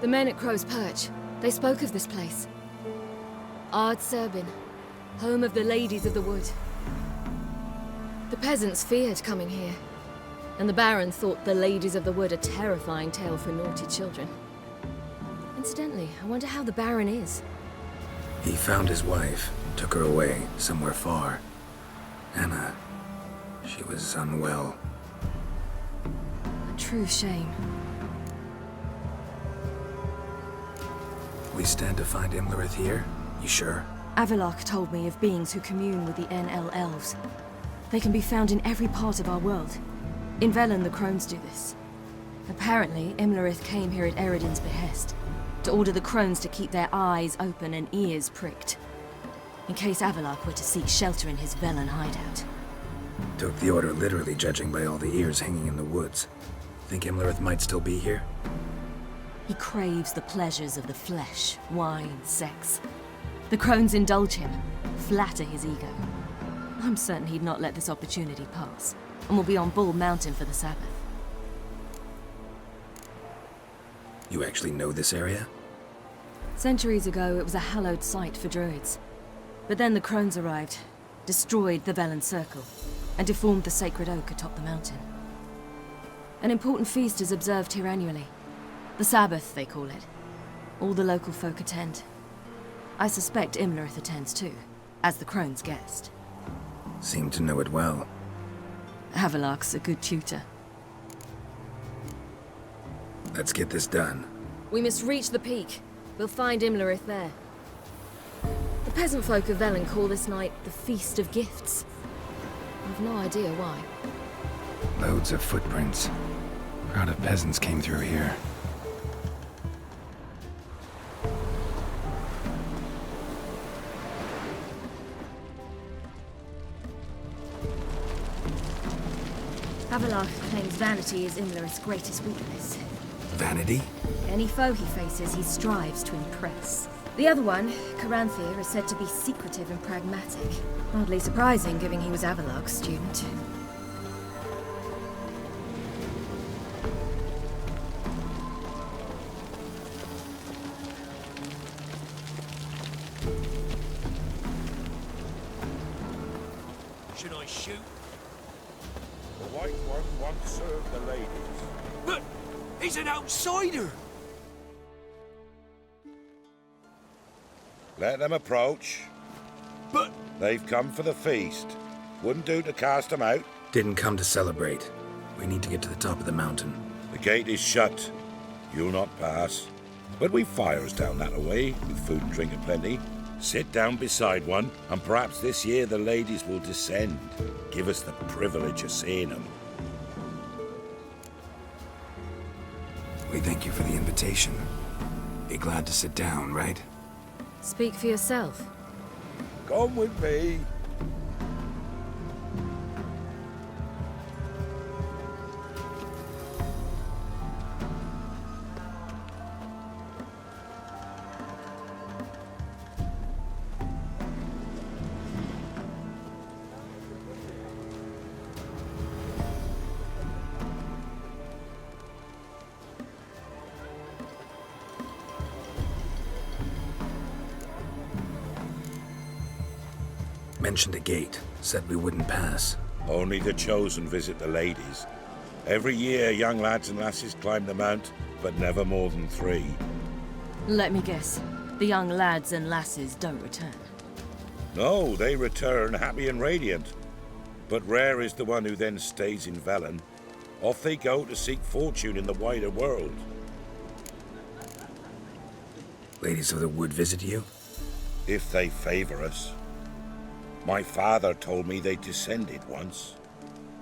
The men at Crow's Perch, they spoke of this place. Ard Serbin, home of the Ladies of the Wood. The peasants feared coming here, and the Baron thought the Ladies of the Wood a terrifying tale for naughty children. Incidentally, I wonder how the Baron is.
He found his wife, took her away, somewhere far. Anna, she was unwell.
A true shame.
We stand to find Imlerith here? You sure?
Avalok told me of beings who commune with the NL Elves. They can be found in every part of our world. In Velen, the Crones do this. Apparently, Imlerith came here at Eredin's behest, to order the Crones to keep their eyes open and ears pricked, in case Avalok were to seek shelter in his Velen hideout.
Took the order literally, judging by all the ears hanging in the woods. Think Imlerith might still be here?
He craves the pleasures of the flesh, wine, sex. The Crones indulge him, flatter his ego. I'm certain he'd not let this opportunity pass, and will be on Bull Mountain for the Sabbath.
You actually know this area?
Centuries ago, it was a hallowed site for druids. But then the Crones arrived, destroyed the Velen Circle, and deformed the sacred oak atop the mountain. An important feast is observed here annually. The Sabbath, they call it. All the local folk attend. I suspect Imlerith attends too, as the Crone's guest.
Seem to know it well.
Avalok's a good tutor.
Let's get this done.
We must reach the peak. We'll find Imlerith there. The peasant folk of Velen call this night the Feast of Gifts. I've no idea why.
Loads of footprints. Crowd of peasants came through here.
Avalok claims vanity is Imlerith's greatest weakness.
Vanity?
Any foe he faces, he strives to impress. The other one, Caranthir, is said to be secretive and pragmatic. Hardly surprising, given he was Avalok's student.
Should I shoot?
The White One once served the ladies.
But he's an outsider!
Let them approach.
But...
They've come for the feast. Wouldn't do to cast them out.
Didn't come to celebrate. We need to get to the top of the mountain.
The gate is shut. You'll not pass. But we've fires down that away, with food and drink aplenty. Sit down beside one, and perhaps this year the ladies will descend. Give us the privilege of seeing them.
We thank you for the invitation. Be glad to sit down, right?
Speak for yourself.
Come with me.
Mentioned a gate. Said we wouldn't pass.
Only the chosen visit the ladies. Every year, young lads and lasses climb the mount, but never more than 3.
Let me guess. The young lads and lasses don't return.
No, they return happy and radiant. But rare is the one who then stays in Velen. Off they go to seek fortune in the wider world.
Ladies of the Wood visit you?
If they favor us. My father told me they descended once.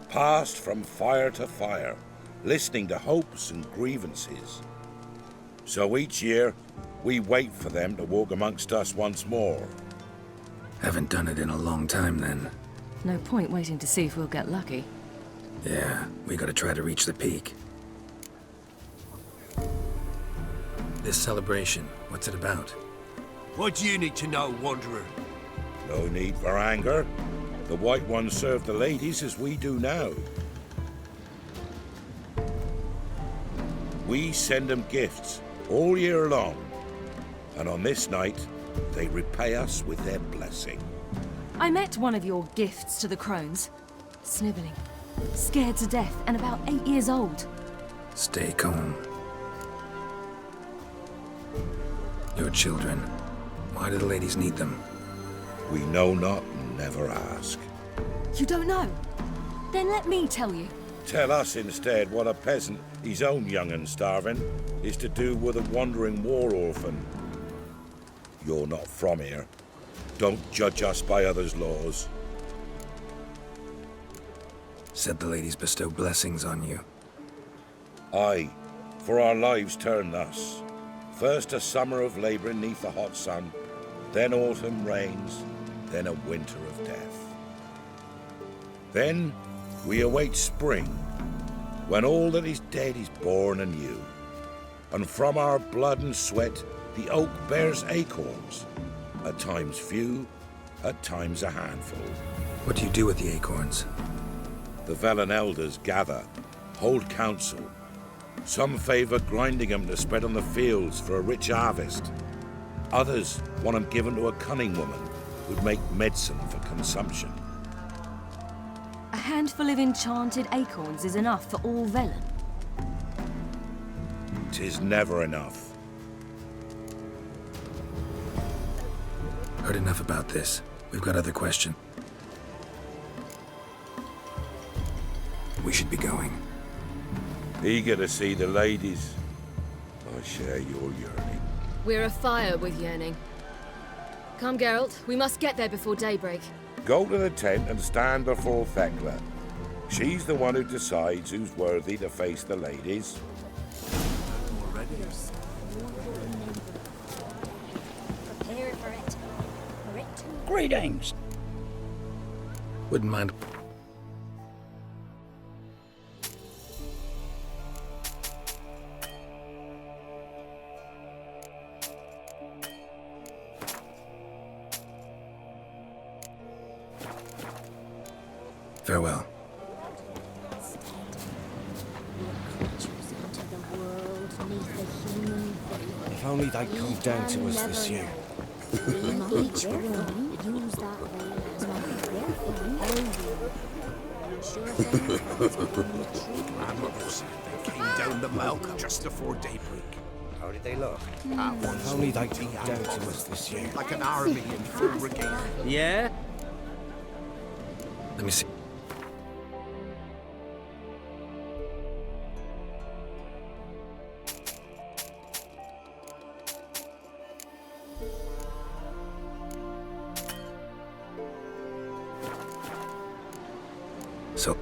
Passed from fire to fire, listening to hopes and grievances. So each year, we wait for them to walk amongst us once more.
Haven't done it in a long time, then.
No point waiting to see if we'll get lucky.
Yeah, we gotta try to reach the peak. This celebration, what's it about?
What do you need to know, Wanderer?
No need for anger. The White Ones serve the ladies as we do now. We send them gifts, all year long. And on this night, they repay us with their blessing.
I met one of your gifts to the crones. Snivelling, scared to death, and about 8 years old.
Stay calm. Your children. Why do the ladies need them?
We know not and never ask.
You don't know? Then let me tell you.
Tell us instead what a peasant, his own young and starving, is to do with a wandering war orphan. You're not from here. Don't judge us by others' laws.
Said the ladies bestow blessings on you.
Aye, for our lives turn thus. First a summer of labouring neath the hot sun, then autumn rains, then a winter of death. Then we await spring, when all that is dead is born anew. And from our blood and sweat the oak bears acorns, at times few, at times a handful.
What do you do with the acorns?
The Velen elders gather, hold council. Some favour grinding them to spread on the fields for a rich harvest. Others want them given to a cunning woman who'd make medicine for consumption.
A handful of enchanted acorns is enough for all Velen.
'Tis never enough.
Heard enough about this. We've got other questions. We should be going.
Eager to see the ladies. I share your yearning.
We're afire with yearning. Come, Geralt. We must get there before daybreak.
Go to the tent and stand before Thekla. She's the one who decides who's worthy to face the ladies.
Prepare for it.
Greetings.
Wouldn't mind. Farewell.
If only they'd come down to us this year.
Grandmother said they came down the Malka just before daybreak.
How did they look?
If
only they'd come down to us this year.
Like an army in full regalia.
Yeah?
Let me see. So,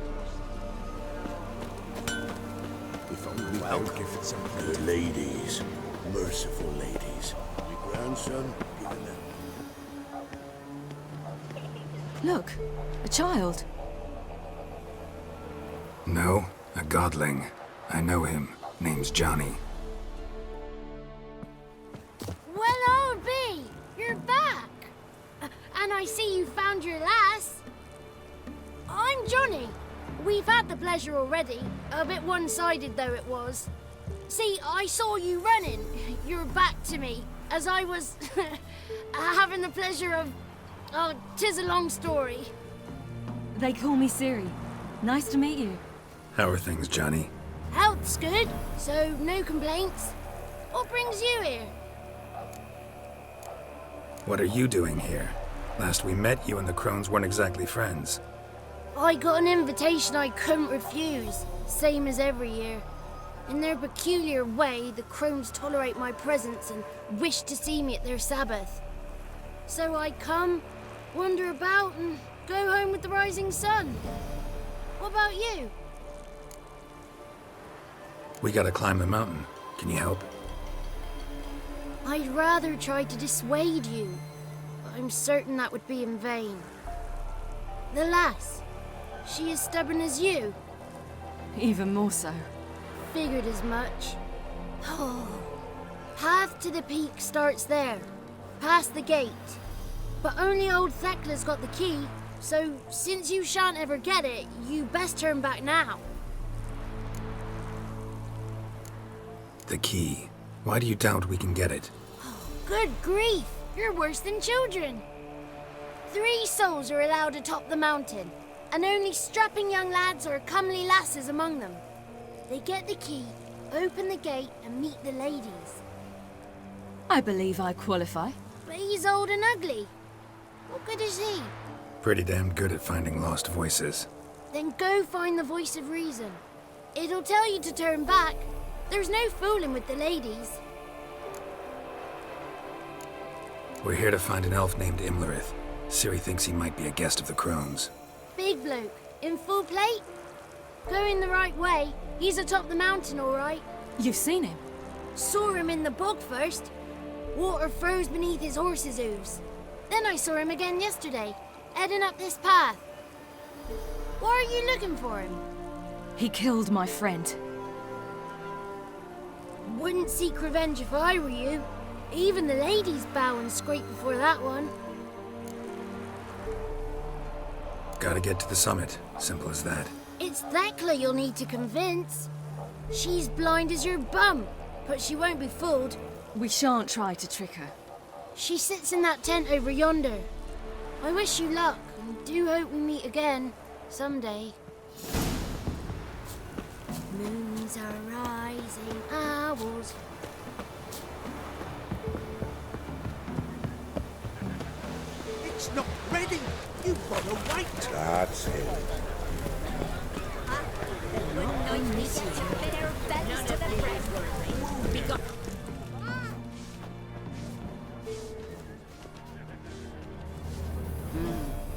If only welcome the ladies, merciful ladies. Your grandson, given them.
Look, a child.
no, a godling. I know him. Name's Johnny.
Well, old B, you're back. And I see you found your lass. I'm Johnny. We've had the pleasure already. A bit one-sided though it was. See, I saw you running. Your back to me. As I was having the pleasure of... Oh, 'tis a long story.
They call me Ciri. Nice to meet you.
How are things, Johnny?
Health's good, so no complaints. What brings you here?
What are you doing here? Last we met, you and the crones weren't exactly friends.
I got an invitation I couldn't refuse, same as every year. In their peculiar way, the crones tolerate my presence and wish to see me at their Sabbath. So I come, wander about, and go home with the rising sun. What about you?
We gotta climb the mountain. Can you help?
I'd rather try to dissuade you, but I'm certain that would be in vain. The lass, she as stubborn as you?
Even more so.
Figured as much. Oh. Path to the peak starts there, past the gate. But only old Thekla's got the key, so since you shan't ever get it, you best turn back now.
The key. Why do you doubt we can get it?
Good grief! You're worse than children. 3 souls are allowed atop the mountain, and only strapping young lads or comely lasses among them. They get the key, open the gate, and meet the ladies.
I believe I qualify.
But he's old and ugly. What good is he?
Pretty damn good at finding lost voices.
Then go find the voice of reason. It'll tell you to turn back. There's no fooling with the ladies.
We're here to find an elf named Imlerith. Ciri thinks he might be a guest of the Crones.
Big bloke, in full plate? Going the right way. He's atop the mountain, all right.
You've seen him?
Saw him in the bog first. Water froze beneath his horse's hooves. Then I saw him again yesterday, heading up this path. Why are you looking for him?
He killed my friend.
Wouldn't seek revenge if I were you. Even the ladies bow and scrape before that one.
Gotta get to the summit. Simple as that.
It's Thekla you'll need to convince. She's blind as your bum, but she won't be fooled.
We shan't try to trick her.
She sits in that tent over yonder. I wish you luck, and do hope we meet again, someday. Moons are rising, owls.
It's not ready! You've got to wait!
That's it.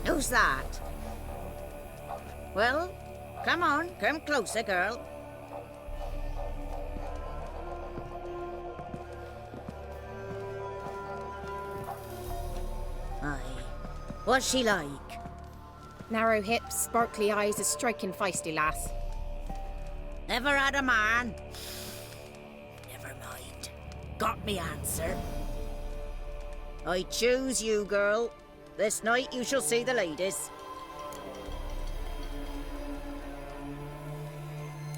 Who's that? Well, come on, come closer, girl. Aye. What's she like?
Narrow hips, sparkly eyes, a striking feisty lass.
Never had a man. Never mind. Got me answer. I choose you, girl. This night you shall see the ladies.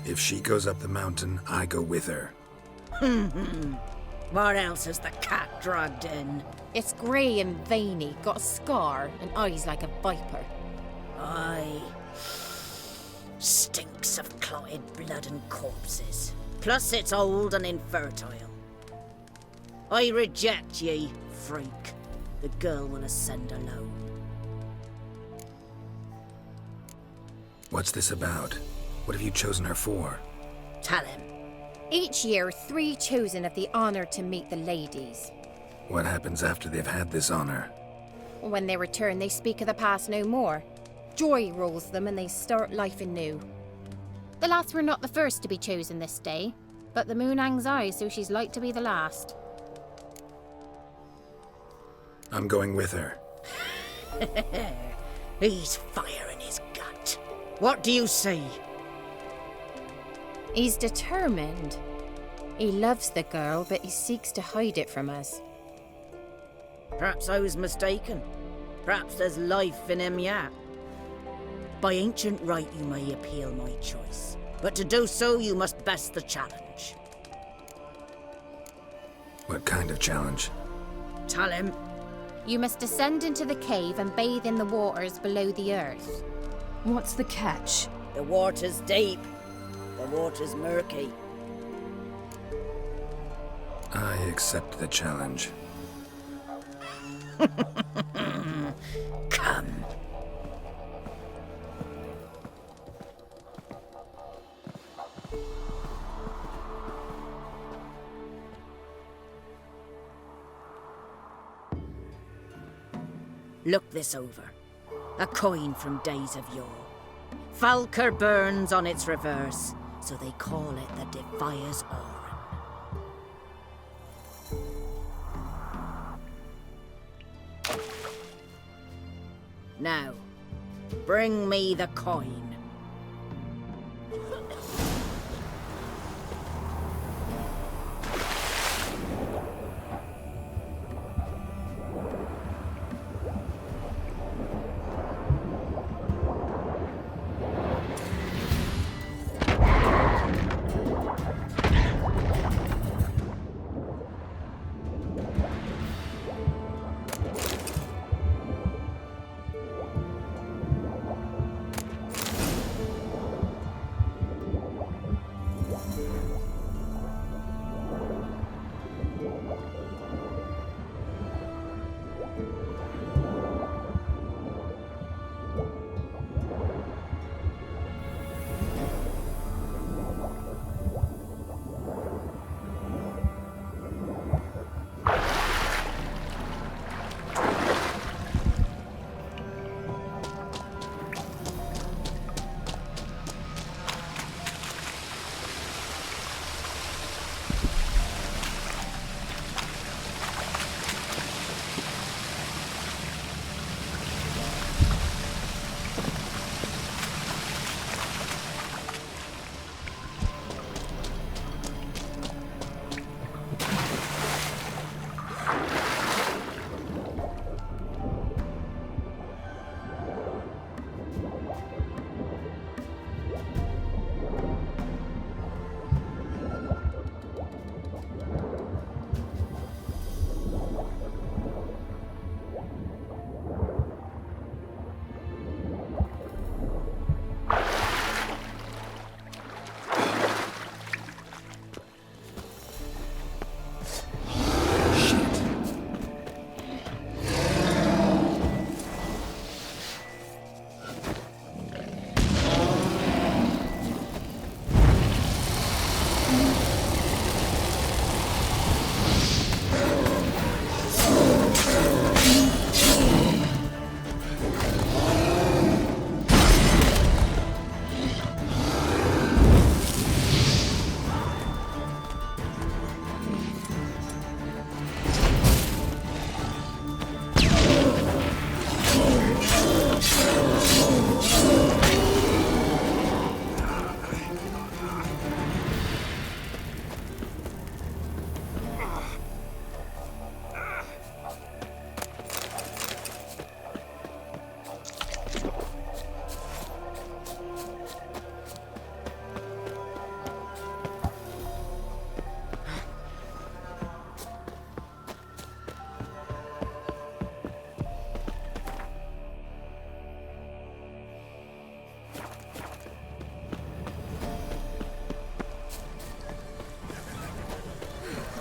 If she goes up the mountain, I go with her.
What else has the cat dragged in?
It's grey and veiny, got a scar, and eyes like a viper.
Aye. Stinks of clotted blood and corpses. Plus it's old and infertile. I reject ye, freak. The girl will ascend alone.
What's this about? What have you chosen her for?
Tell him.
Each year, 3 chosen of the honour to meet the ladies.
What happens after they've had this honor?
When they return, they speak of the past no more. Joy rules them and they start life anew. The lads were not the first to be chosen this day, but the moon hangs high, so she's like to be the last.
I'm going with her.
He's fire in his gut. What do you see?
He's determined. He loves the girl, but he seeks to hide it from us.
Perhaps I was mistaken. Perhaps there's life in him yet. By ancient right you may appeal my choice, but to do so you must best the challenge.
What kind of challenge?
Tell him.
You must descend into the cave and bathe in the waters below the earth.
What's the catch?
The water's deep. The water's murky.
I accept the challenge.
Come. Look this over. A coin from days of yore. Falker burns on its reverse, so they call it the Defier's Oran. Now, bring me the coin.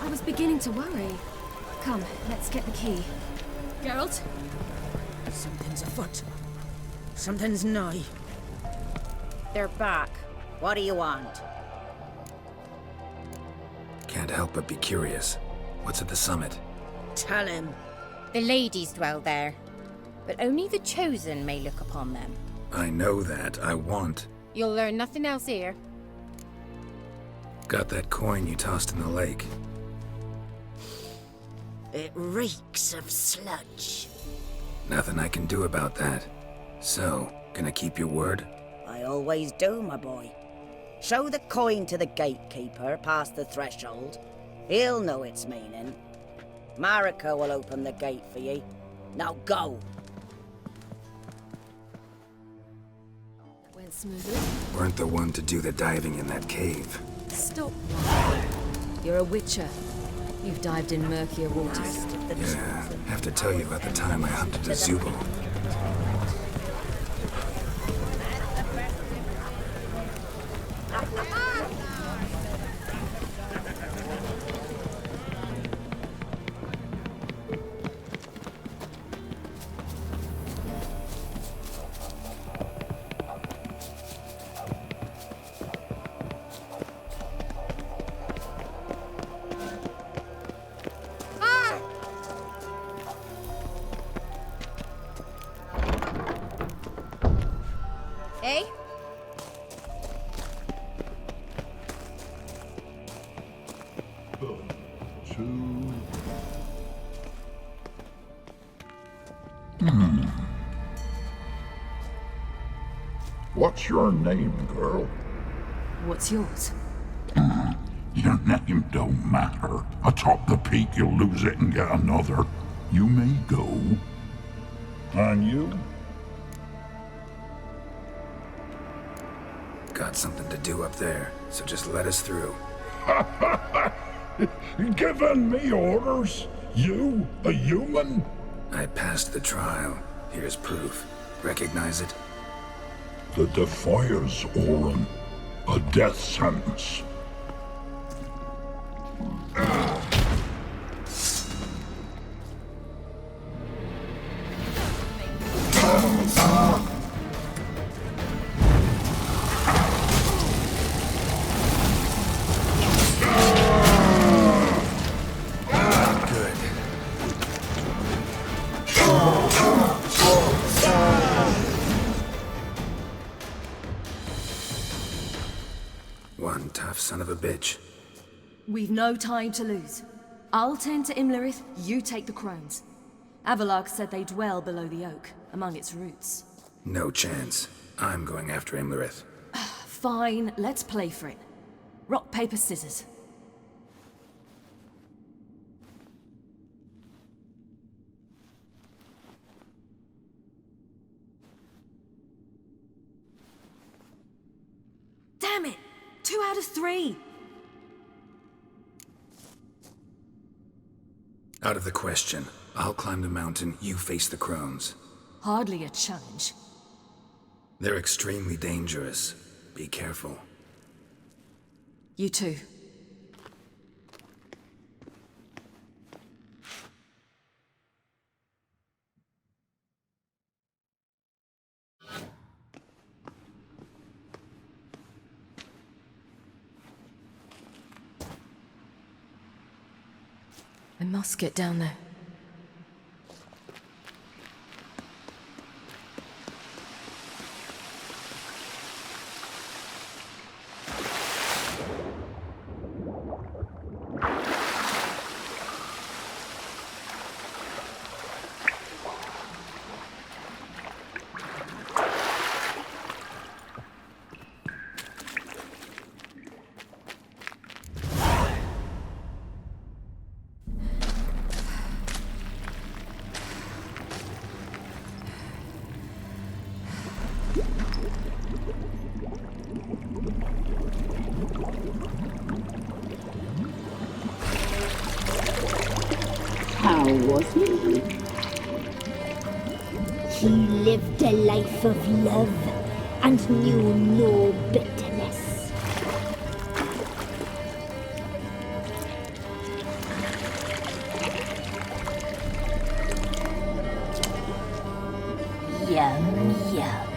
I was beginning to worry. Come, let's get the key.
Geralt?
Something's afoot. Something's nigh. They're back. What do you want?
Can't help but be curious. What's at the summit?
Tell him.
The ladies dwell there, but only the chosen may look upon them.
I know that. I want.
You'll learn nothing else here.
Got that coin you tossed in the lake.
It reeks of sludge.
Nothing I can do about that. So, gonna keep your word?
I always do, my boy. Show the coin to the gatekeeper past the threshold. He'll know its meaning. Marika will open the gate for ye. Now go!
That went smoothly.
Weren't the one to do the diving in that cave.
Stop. You're a witcher. You've dived in murkier waters.
Yeah, have to tell you about the time I hunted a Zubul.
Eh?
What's your name, girl?
What's yours?
Your name don't matter. Atop the peak, you'll lose it and get another. You may go. And you?
Got something to do up there, so just let us through.
Giving me orders? You, a human?
I passed the trial. Here's proof. Recognize it?
The Defiers, Orin. A death sentence.
One tough son of a bitch.
We've no time to lose. I'll tend to Imlerith, you take the crones. Avalark said they dwell below the oak, among its roots.
No chance. I'm going after Imlerith.
Fine, let's play for it. Rock, paper, scissors. Damn it! 2 out of 3!
Out of the question. I'll climb the mountain, you face the crones.
Hardly a challenge.
They're extremely dangerous. Be careful.
You too. I must get down there.
How was he? He lived a life of love and knew no bitterness. Yum, yum.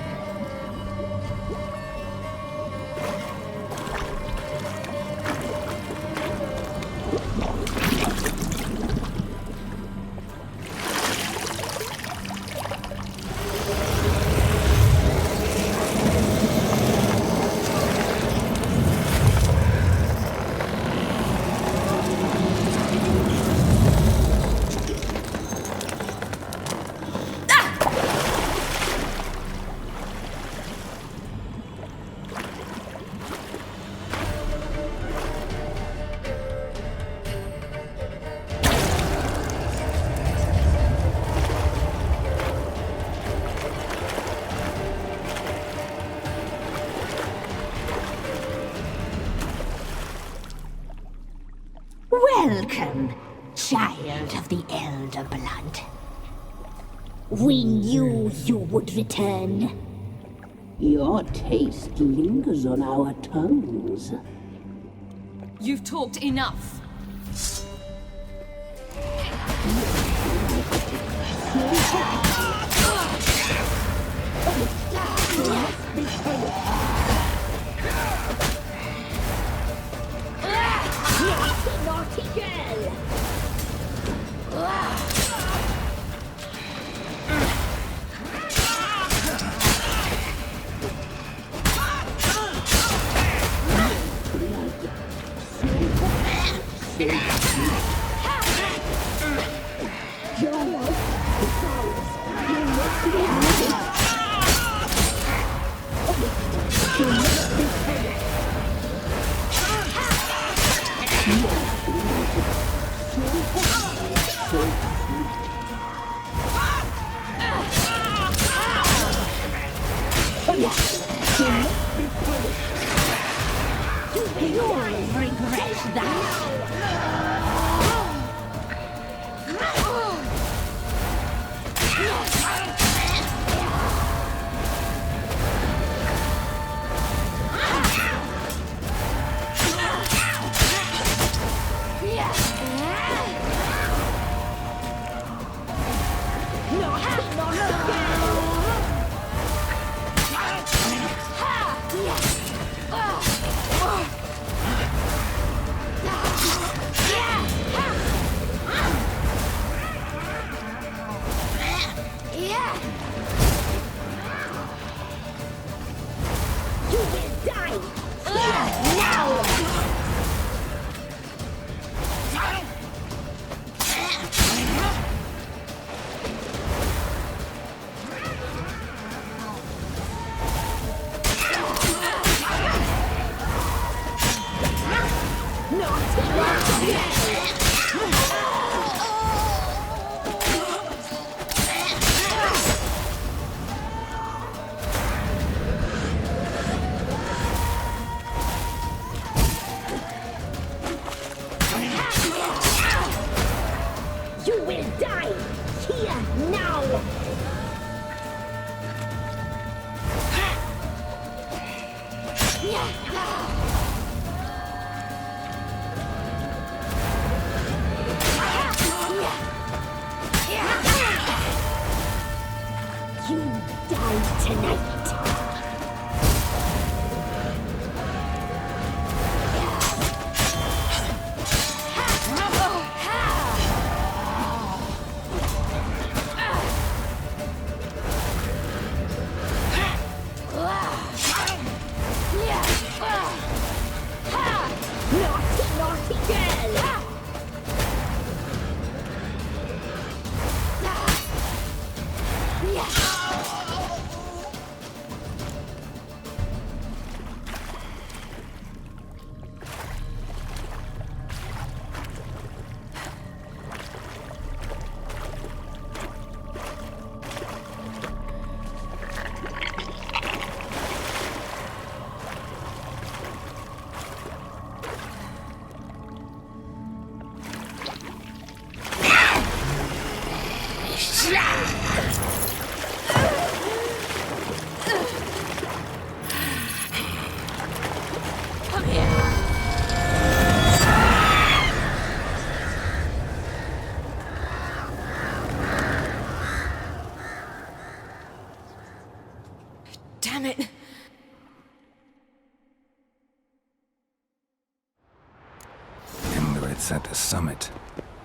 Welcome, child of the Elder Blood. We knew you would return. Your taste lingers on our tongues.
You've talked enough.
Naughty girl! You'll regret that. You will die here now! You die tonight! Naughty girl!
Damn it.
Imlerith's at the summit.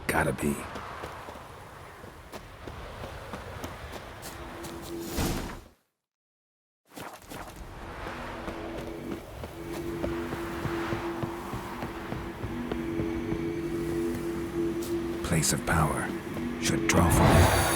Gotta be. Place of power. Should draw from it.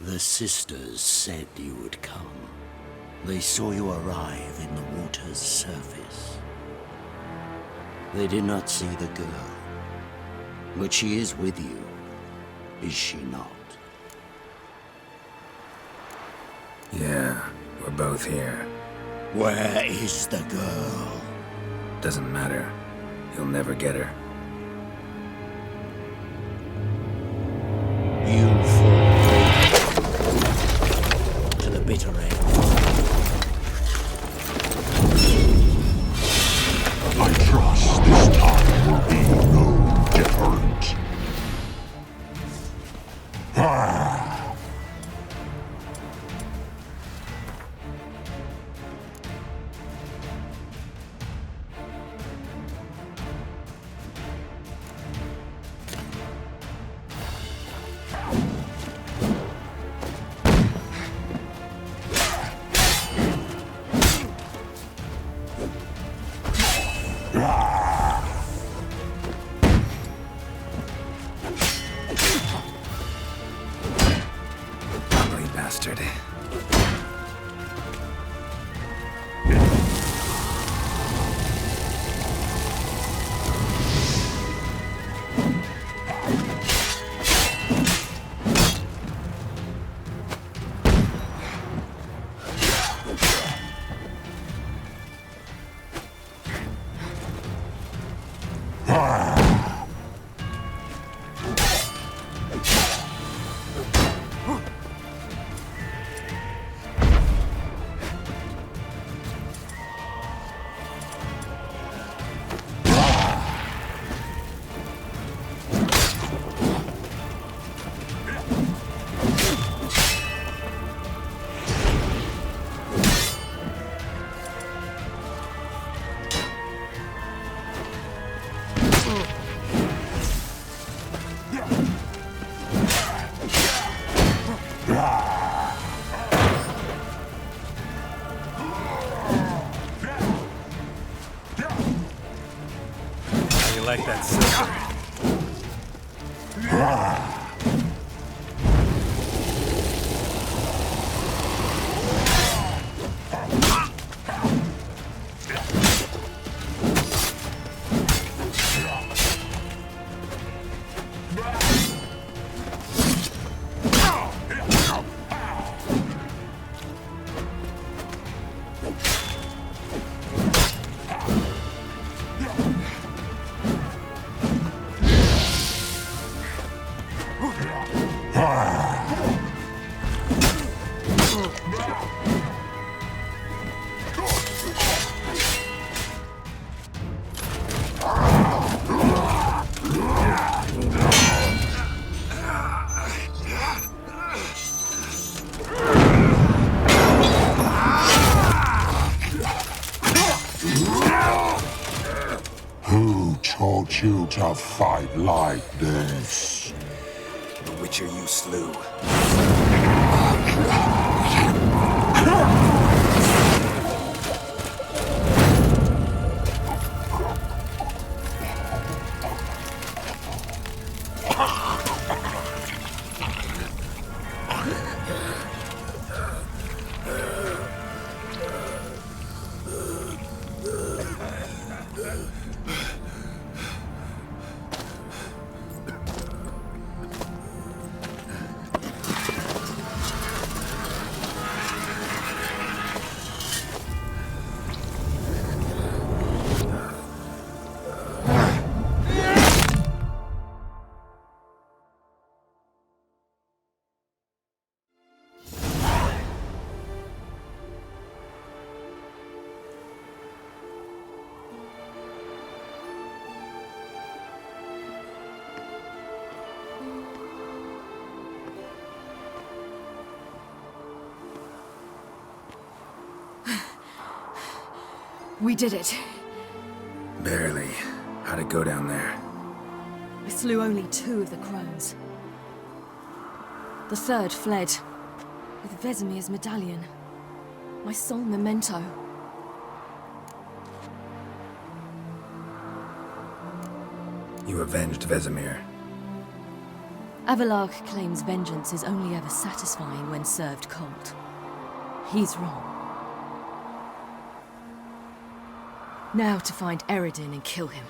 The sisters said you would come. They saw you arrive in the water's surface. They did not see the girl. But she is with you, is she not?
Yeah, we're both here.
Where is the girl?
Doesn't matter. You'll never get her.
You fall to the bitter end. I trust this time will be no different.
Ugly bastard. How you like that silver?
Who taught you to fight like this?
the Witcher you slew.
We did it.
Barely. How'd it go down there?
I slew only 2 of the crones. The third fled, with Vesemir's medallion. My sole memento.
You avenged Vesemir.
Avalark claims vengeance is only ever satisfying when served cold. He's wrong. Now to find Eredin and kill him.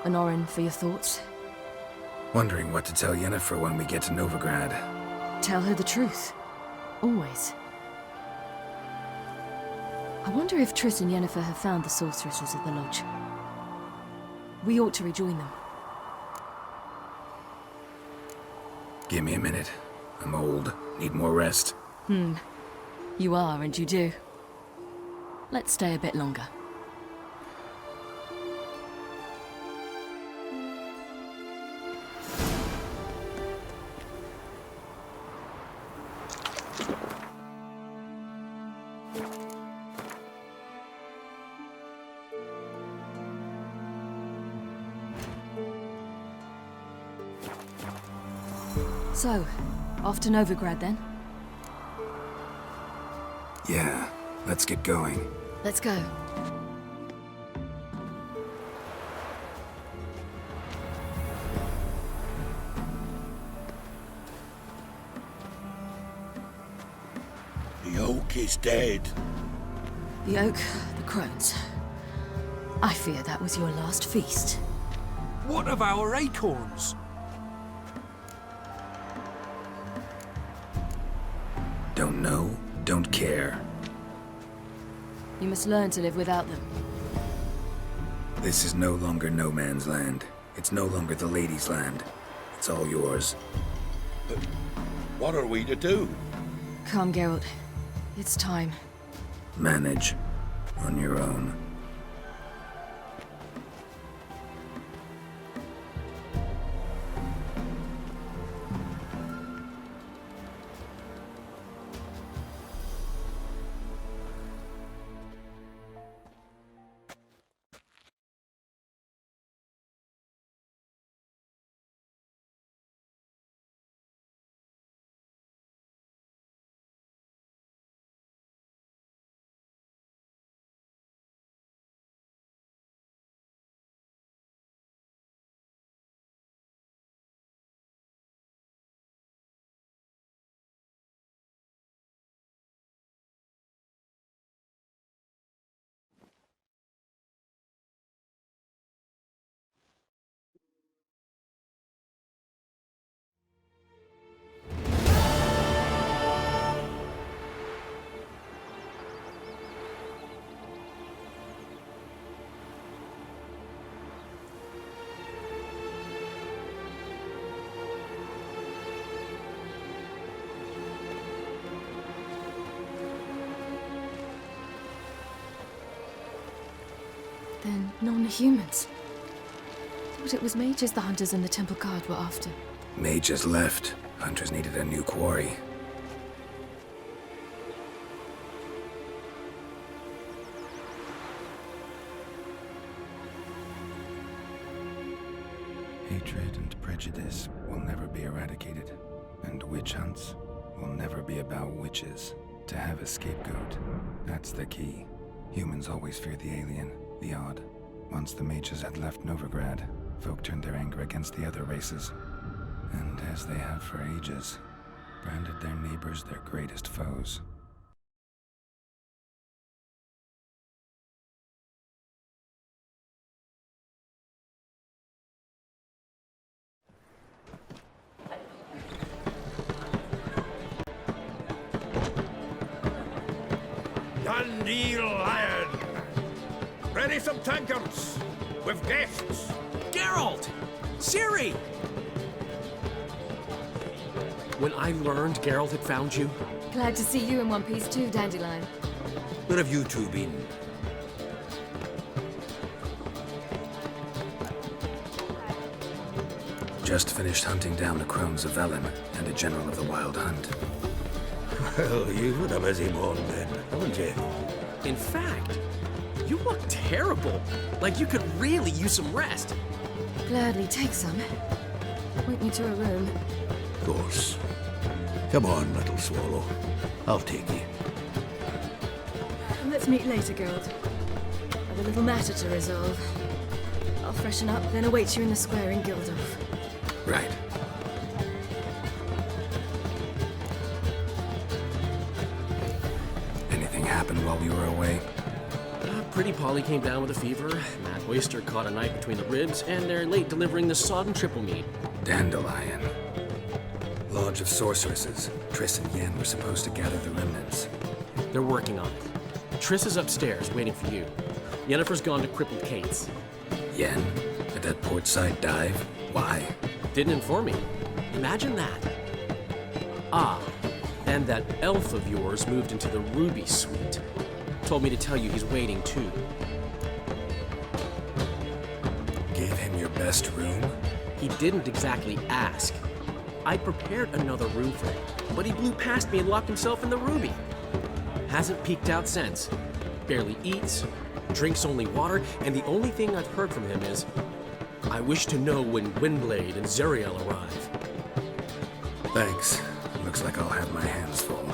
Honorin, for your thoughts?
Wondering what to tell Yennefer when we get to Novigrad.
Tell her the truth. Always. I wonder if Triss and Yennefer have found the sorceresses of the Lodge. We ought to rejoin them.
Give me a minute. I'm old. Need more rest.
You are, and you do. Let's stay a bit longer. So, off to Novigrad then?
Yeah, let's get going.
Let's go.
The oak is dead.
The oak, the crones. I fear that was your last feast.
What of our acorns?
Don't know, don't care.
You must learn to live without them.
This is no longer no man's land. It's no longer the lady's land. It's all yours.
But what are we to do?
Come, Geralt. It's time.
Manage. On your own.
Then non-humans. Thought it was mages the hunters and the temple guard were after.
Mages left. Hunters needed a new quarry. Hatred and prejudice will never be eradicated, and witch hunts will never be about witches. To have a scapegoat, that's the key. Humans always fear the alien, the odd. Once the mages had left Novigrad, folk turned their anger against the other races. And as they have for ages, branded their neighbors their greatest foes.
Dandelion! Ready some tankards! With guests!
Geralt! Ciri! When I learned Geralt had found you...
Glad to see you in one piece too, Dandelion.
Where have you two been?
Just finished hunting down the crones of Velen and a general of the Wild Hunt.
Well, you've had a busy morning then, haven't you?
In fact, you look terrible. Like you could really use some rest.
Gladly take some. Point me to a room.
Of course. Come on, little swallow. I'll take you.
Let's meet later, Geralt. I've a little matter to resolve. I'll freshen up, then await you in the square in Gildorf.
Right. Anything happened while we were away?
Pretty Polly came down with a fever, Matt Oyster caught a knife between the ribs, and they're late delivering the sodden triple meat.
Dandelion. Lodge of Sorceresses. Triss and Yen were supposed to gather the remnants.
They're working on it. Triss is upstairs, waiting for you. Yennefer's gone to Crippled Kate's.
Yen? At that portside dive? Why?
Didn't inform me. Imagine that. Ah, and that elf of yours moved into the Ruby Suite. Told me to tell you he's waiting too.
Gave him your best room?
He didn't exactly ask. I prepared another room for him, but he blew past me and locked himself in the Ruby. Hasn't peeked out since. Barely eats, drinks only water, and the only thing I've heard from him is, I wish to know when Windblade and Zariel arrive.
Thanks. Looks like I'll have my hands full.